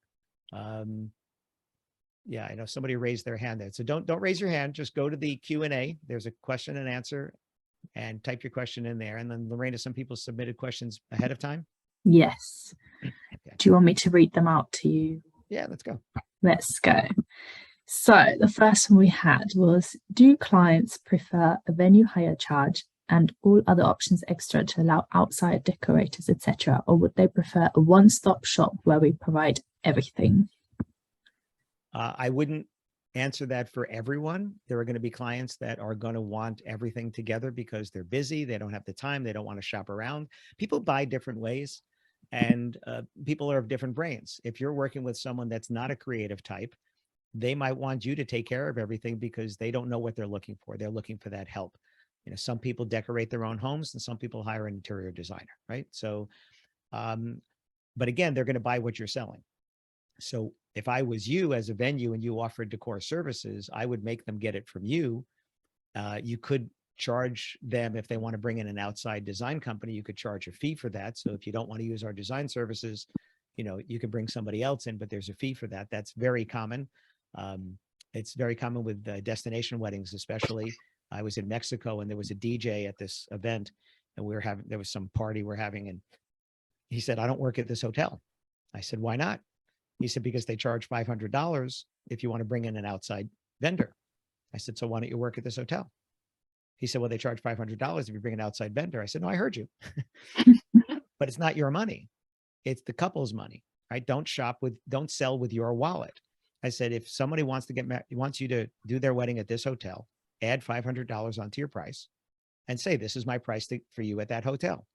Yeah, I know somebody raised their hand there. So don't raise your hand. Just go to the Q&A. There's a question and answer and type your question in there. And then Lorena, some people submitted questions ahead of time. Yes. Okay. Do you want me to read them out to you? Yeah, let's go. Let's go. So the first one we had was, do clients prefer a venue hire charge and all other options extra to allow outside decorators, etc., or would they prefer a one-stop shop where we provide everything? I wouldn't answer that for everyone. There are going to be clients that are going to want everything together because they're busy. They don't have the time. They don't want to shop around. People buy different ways and people are of different brains. If you're working with someone that's not a creative type, they might want you to take care of everything because they don't know what they're looking for. They're looking for that help. You know, some people decorate their own homes and some people hire an interior designer, right? So, but again, they're going to buy what you're selling. So if I was you as a venue and you offered decor services, I would make them get it from you. You could charge them if they want to bring in an outside design company, you could charge a fee for that. So if you don't want to use our design services, you know, you could bring somebody else in, but there's a fee for that. That's very common. It's very common with destination weddings, especially. I was in Mexico and there was a DJ at this event and there was some party we're having. And he said, I don't work at this hotel. I said, why not? He said, because they charge $500 if you want to bring in an outside vendor. I said, so why don't you work at this hotel? He said, well, they charge $500 if you bring an outside vendor. I said, no, I heard you, but it's not your money. It's the couple's money, right? Don't sell with your wallet. I said, if somebody wants you to do their wedding at this hotel, add $500 onto your price and say, this is my price for you at that hotel.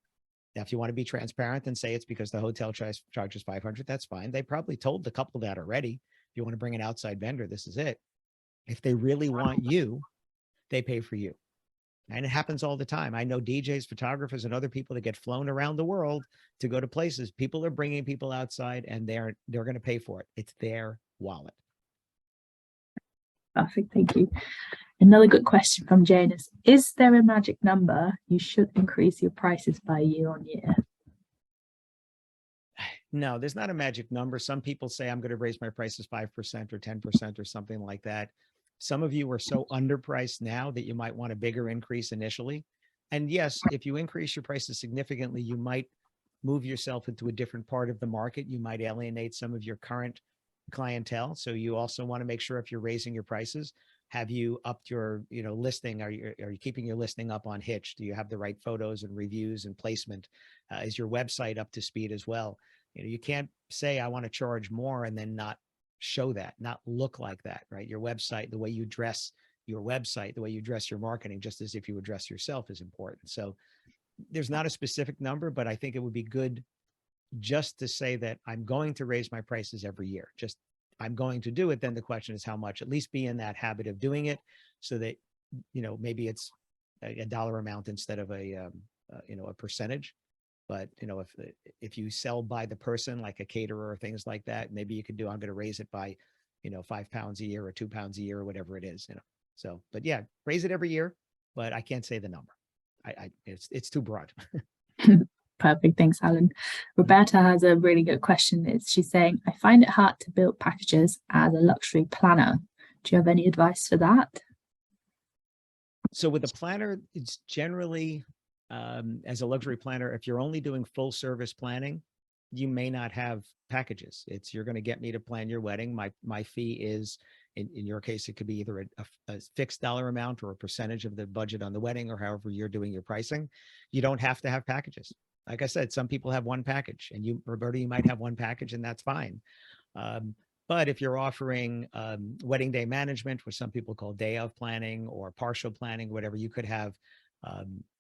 Now, if you want to be transparent and say it's because the hotel charges $500, that's fine. They probably told the couple that already. If you want to bring an outside vendor, this is it. If they really want you, they pay for you. And it happens all the time. I know DJs, photographers, and other people that get flown around the world to go to places. People are bringing people outside and they're going to pay for it. It's their wallet. Perfect. Thank you. Another good question from Jane is there a magic number you should increase your prices by year on year? No, there's not a magic number. Some people say I'm going to raise my prices 5% or 10% or something like that. Some of you are so underpriced now that you might want a bigger increase initially. And yes, if you increase your prices significantly, you might move yourself into a different part of the market. You might alienate some of your current clientele. So you also want to make sure if you're raising your prices, have you upped your, listing? Are you keeping your listing up on Hitched? Do you have the right photos and reviews and placement? Is your website up to speed as well? You can't say I want to charge more and then not show that, not look like that, right? Your website, the way you dress your website, the way you dress your marketing, just as if you would dress yourself, is important. So there's not a specific number, but I think it would be good just to say that I'm going to raise my prices every year. Just I'm going to do it. Then the question is how much. At least be in that habit of doing it, so that maybe it's a dollar amount instead of a percentage. But if you sell by the person, like a caterer or things like that, maybe you could do, I'm going to raise it by £5 a year or £2 a year or whatever it is. So, but yeah, raise it every year, but I can't say the number. It's too broad. Perfect. Thanks, Alan. Roberta has a really good question. She's saying, I find it hard to build packages as a luxury planner. Do you have any advice for that? So with a planner, it's generally, as a luxury planner, if you're only doing full service planning, you may not have packages. You're going to get me to plan your wedding. My fee is, in your case, it could be either a fixed dollar amount or a percentage of the budget on the wedding, or however you're doing your pricing. You don't have to have packages. Like I said, some people have one package, and you, Roberta, you might have one package, and that's fine. But if you're offering wedding day management, which some people call day of planning or partial planning, whatever, you could have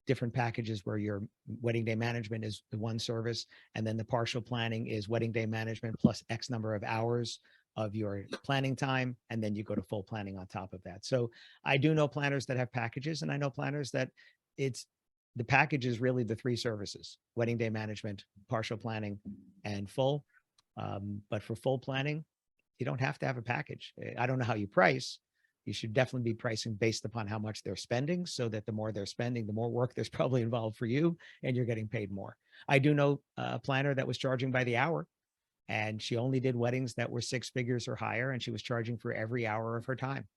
different packages where your wedding day management is the one service, and then the partial planning is wedding day management plus X number of hours of your planning time, and then you go to full planning on top of that. So I do know planners that have packages, and I know planners that the package is really the three services: wedding day management, partial planning, and full. But for full planning, you don't have to have a package. I don't know how you price. You should definitely be pricing based upon how much they're spending, so that the more they're spending, the more work there's probably involved for you, and you're getting paid more. I do know a planner that was charging by the hour, and she only did weddings that were 6 figures or higher, and she was charging for every hour of her time.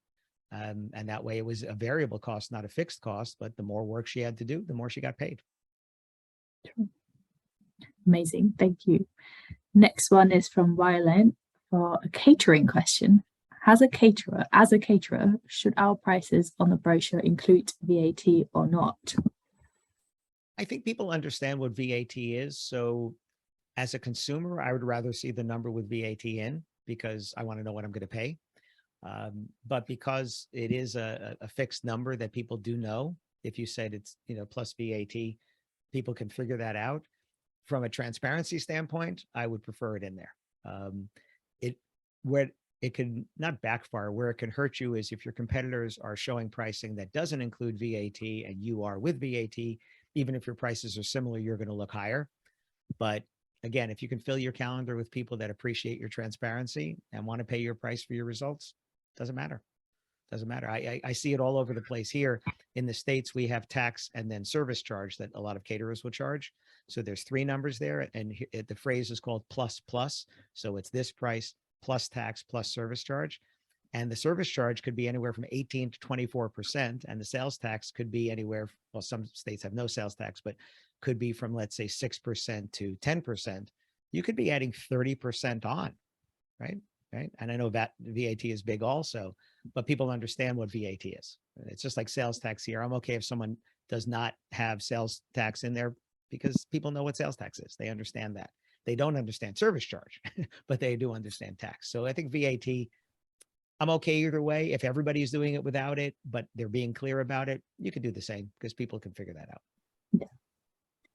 And that way it was a variable cost, not a fixed cost, but the more work she had to do, the more she got paid. Amazing. Thank you. Next one is from Violent for a catering question. As a caterer, should our prices on the brochure include VAT or not? I think people understand what VAT is. So as a consumer, I would rather see the number with VAT in, because I want to know what I'm going to pay. But because it is a fixed number that people do know, if you said it's plus VAT, people can figure that out. From a transparency standpoint, I would prefer it in there. Where it can not backfire, where it can hurt you, is if your competitors are showing pricing that doesn't include VAT and you are with VAT. Even if your prices are similar, you're going to look higher. But again, if you can fill your calendar with people that appreciate your transparency and want to pay your price for your results, doesn't matter. Doesn't matter. I see it all over the place. Here in the States, we have tax and then service charge that a lot of caterers will charge. So there's 3 numbers there, and the phrase is called plus plus. So it's this price plus tax plus service charge. And the service charge could be anywhere from 18 to 24%. And the sales tax could be anywhere, well, some states have no sales tax, but could be from, let's say, 6% to 10%. You could be adding 30% on, right? Right. And I know that VAT is big also, but people understand what VAT is. It's just like sales tax here. I'm okay if someone does not have sales tax in there, because people know what sales tax is. They understand that. They don't understand service charge, but they do understand tax. So I think VAT, I'm okay either way. If everybody's doing it without it, but they're being clear about it, you can do the same, because people can figure that out. Yeah.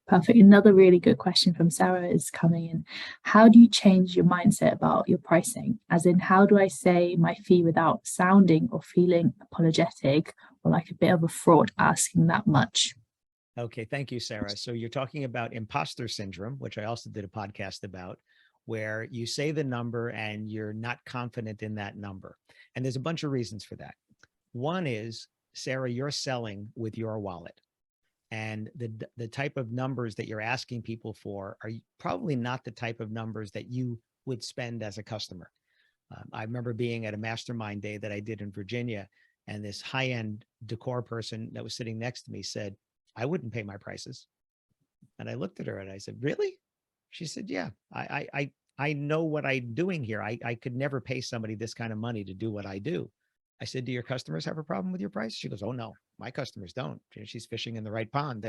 Perfect. Another really good question from Sarah is coming in. How do you change your mindset about your pricing? As in, how do I say my fee without sounding or feeling apologetic or like a bit of a fraud asking that much? Okay, thank you, Sarah. So you're talking about imposter syndrome, which I also did a podcast about, where you say the number and you're not confident in that number. And there's a bunch of reasons for that. One is Sarah, you're selling with your wallet. And the type of numbers that you're asking people for are probably not the type of numbers that you would spend as a customer. I remember being at a mastermind day that I did in Virginia, and this high-end decor person that was sitting next to me said, I wouldn't pay my prices. And I looked at her and I said, really? She said, yeah, I know what I'm doing here. I could never pay somebody this kind of money to do what I do. I said, do your customers have a problem with your price? She goes, oh no, my customers don't. She's fishing in the right pond.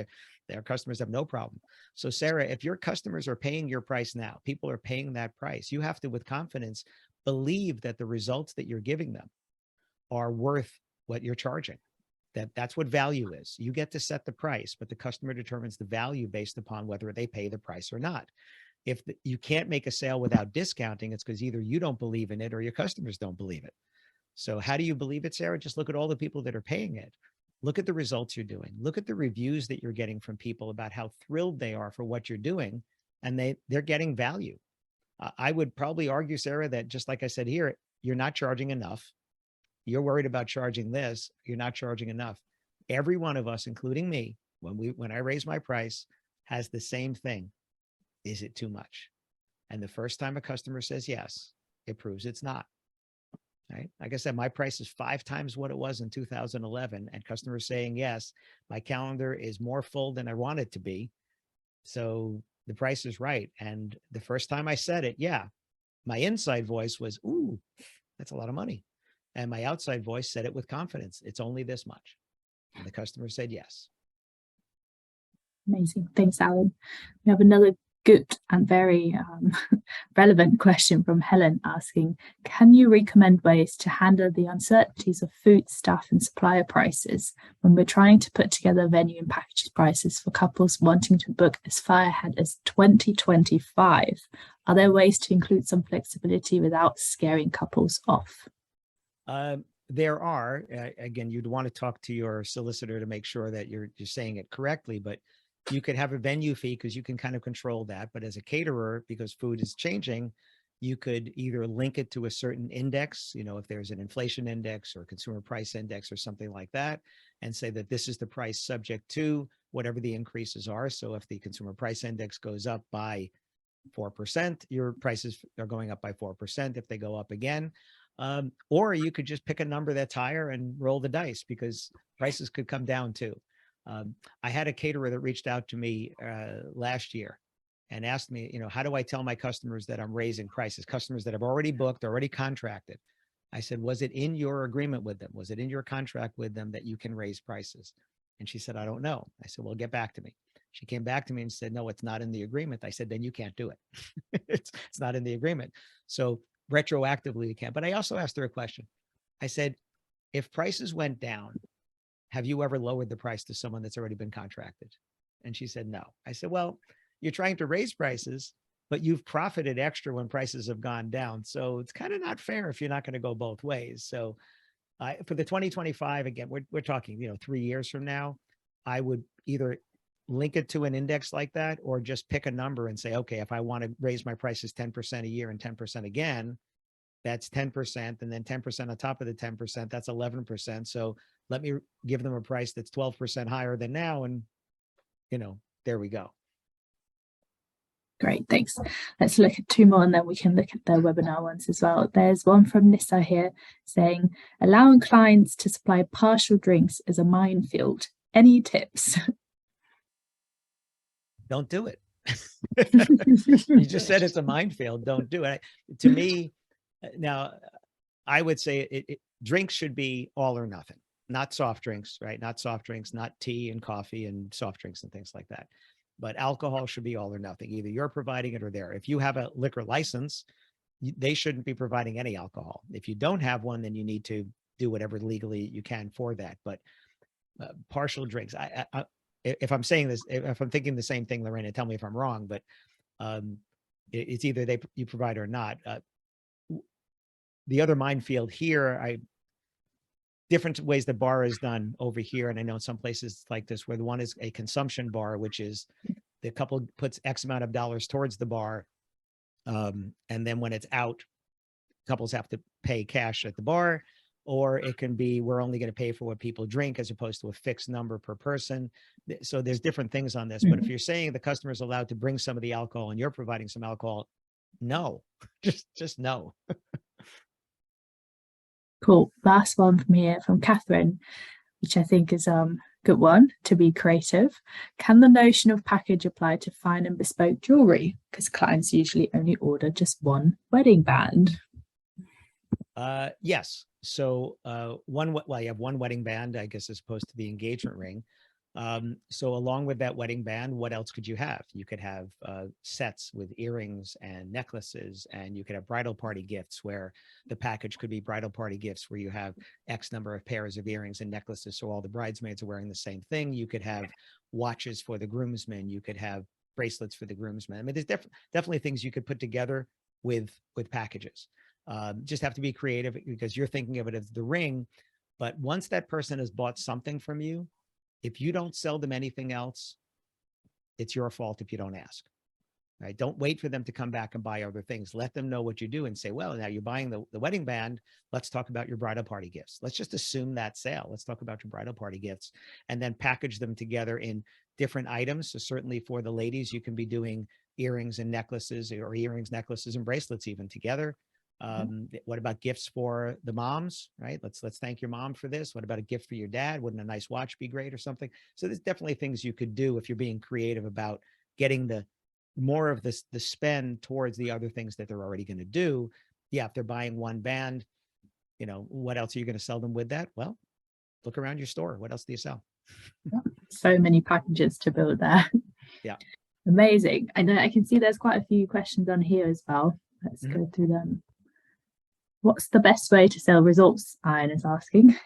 Their customers have no problem. So Sarah, if your customers are paying your price now, people are paying that price, you have to, with confidence, believe that the results that you're giving them are worth what you're charging. That's what value is. You get to set the price, but the customer determines the value based upon whether they pay the price or not. If you can't make a sale without discounting, it's because either you don't believe in it or your customers don't believe it. So how do you believe it, Sarah? Just look at all the people that are paying it. Look at the results you're doing. Look at the reviews that you're getting from people about how thrilled they are for what you're doing, and they're getting value. I would probably argue, Sarah, that just like I said here, you're not charging enough. You're worried about charging this. You're not charging enough. Every one of us, including me, when I raise my price, has the same thing. Is it too much? And the first time a customer says yes, it proves it's not. Right? Like I said, my price is 5 times what it was in 2011, and customers saying yes. My calendar is more full than I want it to be. So the price is right. And the first time I said it, yeah, my inside voice was, ooh, that's a lot of money. And my outside voice said it with confidence. It's only this much. And the customer said yes. Amazing. Thanks, Alan. We have another good and very relevant question from Helen asking, can you recommend ways to handle the uncertainties of food, staff and supplier prices when we're trying to put together venue and package prices for couples wanting to book as far ahead as 2025? Are there ways to include some flexibility without scaring couples off? There are, again, you'd want to talk to your solicitor to make sure that you're saying it correctly, but you could have a venue fee because you can kind of control that. But as a caterer, because food is changing, you could either link it to a certain index, if there's an inflation index or consumer price index or something like that, and say that this is the price subject to whatever the increases are. So if the consumer price index goes up by 4%, your prices are going up by 4% if they go up again. Or you could just pick a number that's higher and roll the dice because prices could come down too. I had a caterer that reached out to me last year and asked me, how do I tell my customers that I'm raising prices? Customers that have already booked, already contracted. I said, was it in your agreement with them? Was it in your contract with them that you can raise prices? And she said, I don't know. I said, well, get back to me. She came back to me and said, no, it's not in the agreement. I said, then you can't do it. it's not in the agreement. So retroactively you can't. But I also asked her a question. I said, if prices went down, have you ever lowered the price to someone that's already been contracted? And she said, no. I said, well, you're trying to raise prices, but you've profited extra when prices have gone down. So it's kind of not fair if you're not going to go both ways. So for the 2025, again, we're talking, 3 years from now, I would either link it to an index like that or just pick a number and say, okay, if I want to raise my prices 10% a year and 10% again, that's 10%, and then 10% on top of the 10%, that's 11%. So let me give them a price that's 12% higher than now. And, there we go. Great, thanks. Let's look at 2 more and then we can look at the webinar ones as well. There's one from Nissa here saying, allowing clients to supply partial drinks is a minefield. Any tips? Don't do it. You just said it's a minefield. Don't do it. To me, now, I would say drinks should be all or nothing, not soft drinks, right? Not soft drinks, not tea and coffee and soft drinks and things like that. But alcohol should be all or nothing. Either you're providing it or they're. If you have a liquor license, they shouldn't be providing any alcohol. If you don't have one, then you need to do whatever legally you can for that. But partial drinks, if I'm saying this, if I'm thinking the same thing, Lorena, tell me if I'm wrong, but it's either you provide or not. The other minefield here, different ways the bar is done over here. And I know in some places like this, where the one is a consumption bar, which is the couple puts X amount of dollars towards the bar. And then when it's out, couples have to pay cash at the bar. or it can be we're only going to pay for what people drink as opposed to a fixed number per person. So there's different things on this. But if you're saying the customer is allowed to bring some of the alcohol and you're providing some alcohol, no, just no. Cool. Last one from here from Catherine, which I think is good one to be creative. Can the notion of package apply to fine and bespoke jewelry? Because clients usually only order just one wedding band. Yes. So you have one wedding band, I guess, as opposed to the engagement ring. So along with that wedding band, what else could you have? You could have sets with earrings and necklaces, and you could have bridal party gifts where the package could be bridal party gifts where you have X number of pairs of earrings and necklaces. So all the bridesmaids are wearing the same thing. You could have watches for the groomsmen. You could have bracelets for the groomsmen. I mean, there's definitely things you could put together with packages. Just have to be creative because you're thinking of it as the ring. But once that person has bought something from you, if you don't sell them anything else, it's your fault if you don't ask. Right? Don't wait for them to come back and buy other things. Let them know what you do and say, well, now you're buying the wedding band. Let's talk about your bridal party gifts. Let's just assume that sale. Let's talk about your bridal party gifts and then package them together in different items. So certainly for the ladies, you can be doing earrings and necklaces, or earrings, necklaces, and bracelets even together. What about gifts for the moms, right? Let's thank your mom for this. What about a gift for your dad? Wouldn't a nice watch be great or something? So there's definitely things you could do if you're being creative about getting the more of this, the spend towards the other things that they're already going to do. Yeah. If they're buying one band, you know, what else are you going to sell them with that? Well, look around your store. What else do you sell? So many packages to build there. Yeah. Amazing. I know I can see there's quite a few questions on here as well. Let's go through them. What's the best way to sell results? Ian is asking.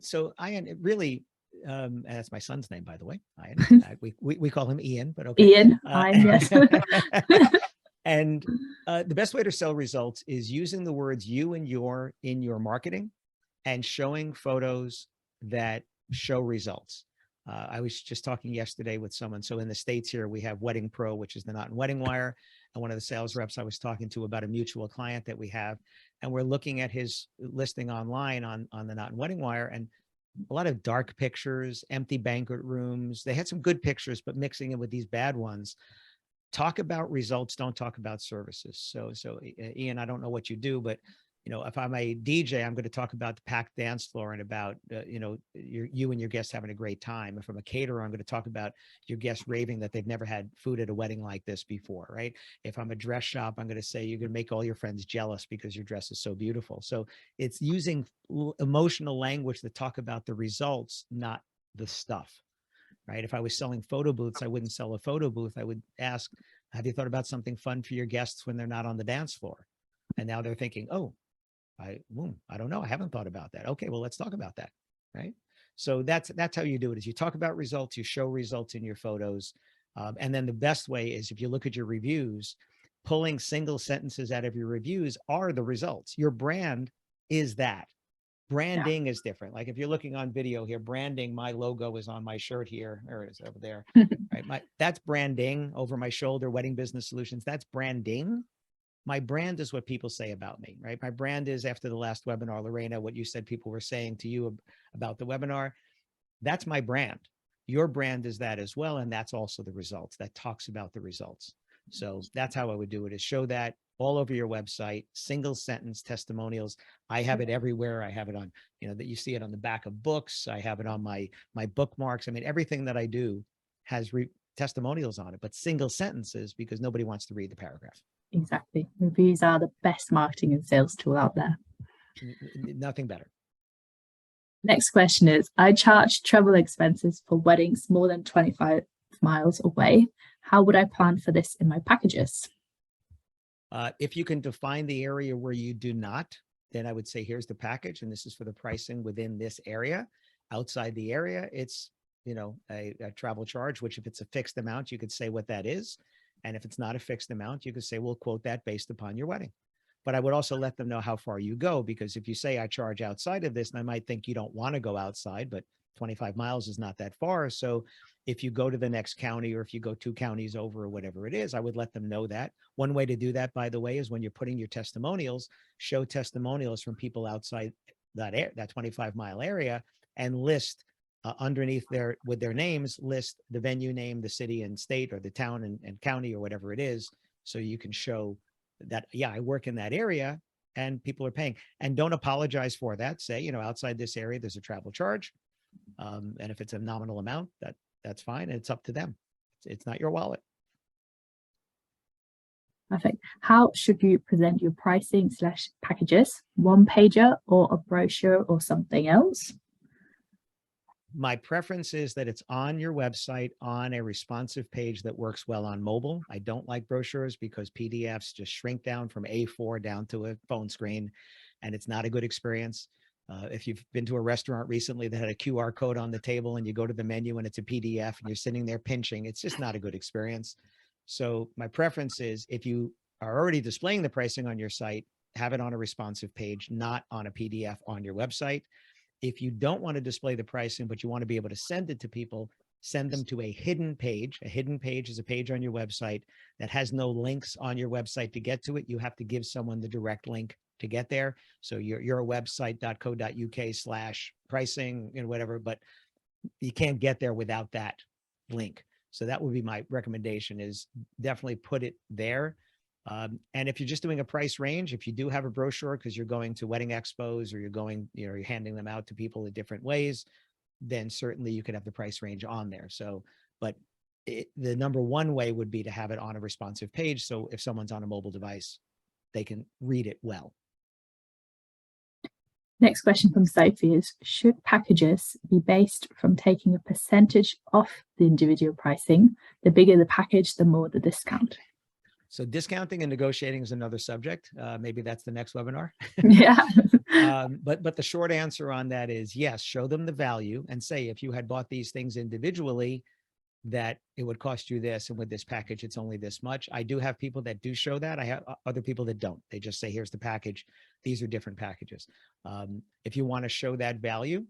So Ian, it really, and that's my son's name, by the way. Ian. we call him Ian, but okay. Ian, Ian, yes. And the best way to sell results is using the words you and your in your marketing and showing photos that show results. I was just talking yesterday with someone. So in the States here, we have Wedding Pro, which is the knot and wedding wire. And one of the sales reps I was talking to about a mutual client that we have, and we're looking at his listing online on the knot and wedding wire, and a lot of dark pictures, empty banquet rooms. They had some good pictures, but mixing it with these bad ones. Talk about results, don't talk about services. So Ian, I don't know what you do, but you know, if I'm a DJ, I'm going to talk about the packed dance floor and about, you know, you and your guests having a great time. If I'm a caterer, I'm going to talk about your guests raving that they've never had food at a wedding like this before, right? If I'm a dress shop, I'm going to say you're going to make all your friends jealous because your dress is so beautiful. So it's using emotional language to talk about the results, not the stuff, right? If I was selling photo booths, I wouldn't sell a photo booth. I would ask, have you thought about something fun for your guests when they're not on the dance floor? And now they're thinking, oh, I don't know. I haven't thought about that. Okay, well, let's talk about that, right? So that's how you do it. Is you talk about results, you show results in your photos, and then the best way is if you look at your reviews, pulling single sentences out of your reviews are the results. Your brand is that. Branding is different. Like if you're looking on video here, branding, my logo is on my shirt here, or it is over there, right? That's branding. Over my shoulder, Wedding Business Solutions. That's branding. My brand is what people say about me, right? My brand is, after the last webinar, Lorena, what you said people were saying to you about the webinar, that's my brand. Your brand is that as well. And that's also the results. That talks about the results. So that's how I would do it, is show that all over your website, single sentence testimonials. I have it everywhere. I have it on, you know, that you see it on the back of books. I have it on my bookmarks. I mean, everything that I do has testimonials on it, but single sentences because nobody wants to read the paragraph. Exactly. Reviews are the best marketing and sales tool out there. Nothing better. Next question is, I charge travel expenses for weddings more than 25 miles away. How would I plan for this in my packages? If you can define the area where you do not, then I would say, here's the package, and this is for the pricing within this area. Outside the area, it's, you know, a travel charge, which if it's a fixed amount, you could say what that is. And if it's not a fixed amount, you could say, we'll quote that based upon your wedding. But I would also let them know how far you go, because if you say I charge outside of this, and I might think you don't want to go outside, but 25 miles is not that far. So if you go to the next county, or if you go 2 counties over, or whatever it is, I would let them know that. One way to do that, by the way, is when you're putting your testimonials, show testimonials from people outside that 25-mile area, and list underneath with their names, list the venue name, the city and state, or the town and county, or whatever it is. So you can show that, yeah, I work in that area and people are paying. And don't apologize for that. Say, outside this area, there's a travel charge. And if it's a nominal amount, that's fine. It's up to them. It's not your wallet. Perfect. How should you present your pricing / packages? One pager or a brochure or something else? My preference is that it's on your website on a responsive page that works well on mobile. I don't like brochures because PDFs just shrink down from A4 down to a phone screen, and it's not a good experience. If you've been to a restaurant recently that had a QR code on the table and you go to the menu and it's a PDF and you're sitting there pinching, it's just not a good experience. So my preference is, if you are already displaying the pricing on your site, have it on a responsive page, not on a PDF on your website. If you don't want to display the pricing, but you want to be able to send it to people, send them to a hidden page. A hidden page is a page on your website that has no links on your website to get to it. You have to give someone the direct link to get there. So your website.co.uk/pricing and whatever, but you can't get there without that link. So that would be my recommendation, is definitely put it there. And if you're just doing a price range, if you do have a brochure because you're going to wedding expos, or you're going, you're handing them out to people in different ways, then certainly you could have the price range on there. So, but the number one way would be to have it on a responsive page. So if someone's on a mobile device, they can read it well. Next question from Sophie is, should packages be based from taking a percentage off the individual pricing? The bigger the package, the more the discount. So discounting and negotiating is another subject. Maybe that's the next webinar. Yeah. But the short answer on that is yes, show them the value and say, if you had bought these things individually, that it would cost you this, and with this package, it's only this much. I do have people that do show that. I have other people that don't. They just say, here's the package. These are different packages. If you want to show that value,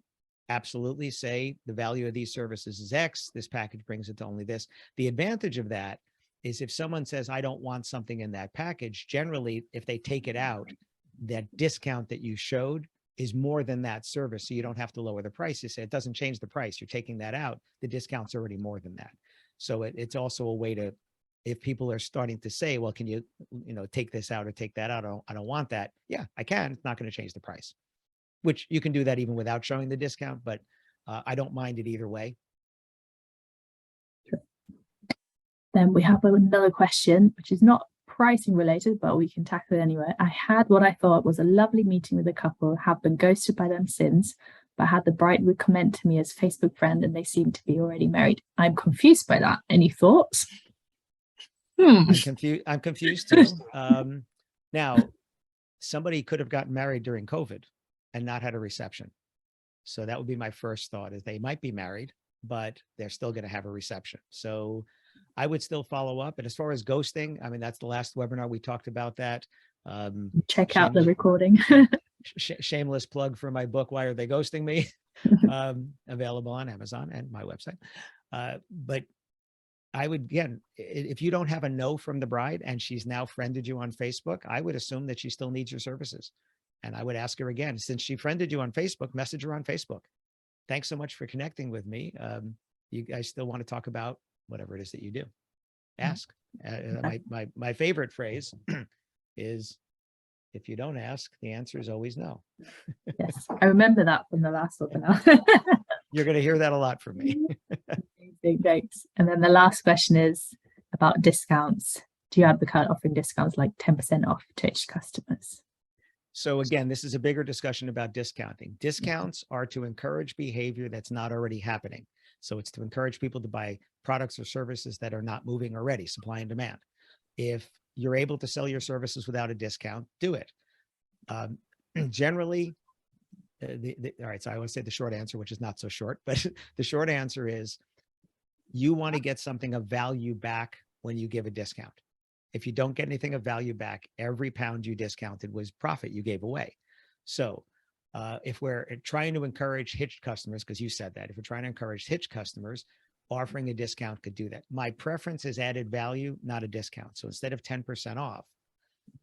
absolutely say the value of these services is X. This package brings it to only this. The advantage of that is, if someone says, I don't want something in that package, generally, if they take it out, that discount that you showed is more than that service. So you don't have to lower the price. You say it doesn't change the price. You're taking that out. The discount's already more than that. So it's also a way to, if people are starting to say, well, can you take this out or take that out? I don't want that. Yeah, I can. It's not going to change the price, which you can do that even without showing the discount, but I don't mind it either way. Then we have another question, which is not pricing related, but we can tackle it anyway. I had what I thought was a lovely meeting with a couple, have been ghosted by them since, but had the bride recommend to me as Facebook friend, and they seem to be already married. I'm confused by that. Any thoughts? I'm confused too. Now, somebody could have gotten married during COVID and not had a reception. So that would be my first thought, is they might be married, but they're still going to have a reception. So I would still follow up. And as far as ghosting, I mean, that's the last webinar we talked about that. Check out the recording. Shameless plug for my book, Why Are They Ghosting Me? Available on Amazon and my website. But I would, again, if you don't have a no from the bride and she's now friended you on Facebook, I would assume that she still needs your services. And I would ask her again, since she friended you on Facebook, message her on Facebook. Thanks so much for connecting with me. You guys still want to talk about whatever it is that you do? Ask. My favorite phrase is, if you don't ask, the answer is always no. Yes, I remember that from the last webinar. You're going to hear that a lot from me. Thanks. And then the last question is about discounts. Do you advocate offering discounts like 10% off to each customers? So again, this is a bigger discussion about discounting. Discounts are to encourage behavior that's not already happening. So it's to encourage people to buy products or services that are not moving already, supply and demand. If you're able to sell your services without a discount, do it. Generally, all right, so I always say the short answer, which is not so short, but the short answer is, you want to get something of value back when you give a discount. If you don't get anything of value back, every pound you discounted was profit you gave away. So if we're trying to encourage Hitched customers, because you said that, if we're trying to encourage Hitched customers, offering a discount could do that. My preference is added value, not a discount. So instead of 10% off,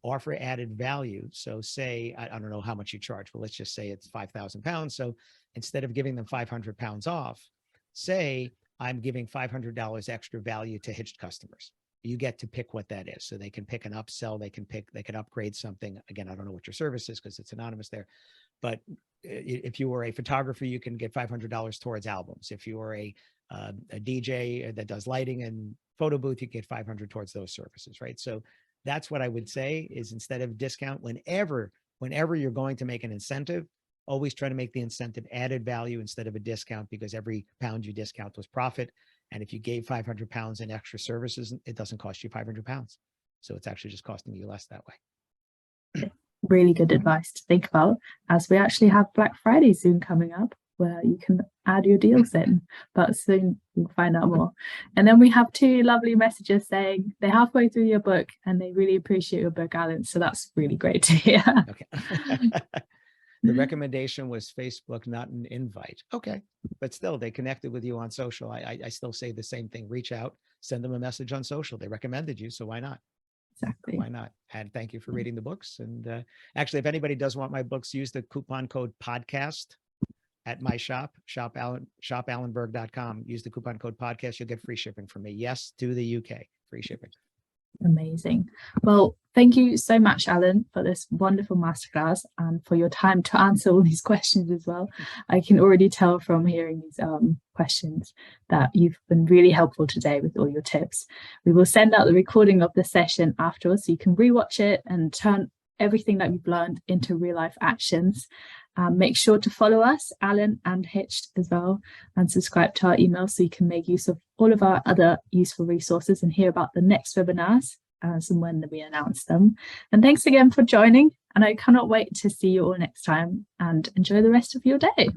offer added value. So say, I don't know how much you charge, but let's just say it's 5,000 pounds. So instead of giving them 500 pounds off, say I'm giving $500 extra value to Hitched customers. You get to pick what that is. So they can pick an upsell, they can upgrade something. Again, I don't know what your service is because it's anonymous there. But if you were a photographer, you can get $500 towards albums. If you are a DJ that does lighting and photo booth, you get $500 towards those services, right? So that's what I would say is, instead of discount, whenever you're going to make an incentive, always try to make the incentive added value instead of a discount, because every pound you discount was profit. And if you gave 500 pounds in extra services, it doesn't cost you 500 pounds. So it's actually just costing you less that way. Really good advice to think about, as we actually have Black Friday soon coming up, where you can add your deals in, but soon you'll find out more. And then we have 2 lovely messages saying they're halfway through your book and they really appreciate your book, Alan. So that's really great to hear. Okay. The recommendation was Facebook, not an invite. Okay. But still, they connected with you on social. I still say the same thing. Reach out, send them a message on social. They recommended you, so why not? Exactly. Why not? And thank you for reading the books. And actually, if anybody does want my books, use the coupon code podcast at my shopallenberg.com. Use the coupon code podcast. You'll get free shipping from me. Yes, to the UK, free shipping. Amazing. Well, thank you so much, Alan, for this wonderful masterclass and for your time to answer all these questions as well. I can already tell from hearing these questions that you've been really helpful today with all your tips. We will send out the recording of the session afterwards, so you can rewatch it and turn everything that you've learned into real life actions. Make sure to follow us, Alan and Hitched, as well, and subscribe to our email so you can make use of all of our other useful resources and hear about the next webinars as and when we announce them. And thanks again for joining, and I cannot wait to see you all next time, and enjoy the rest of your day.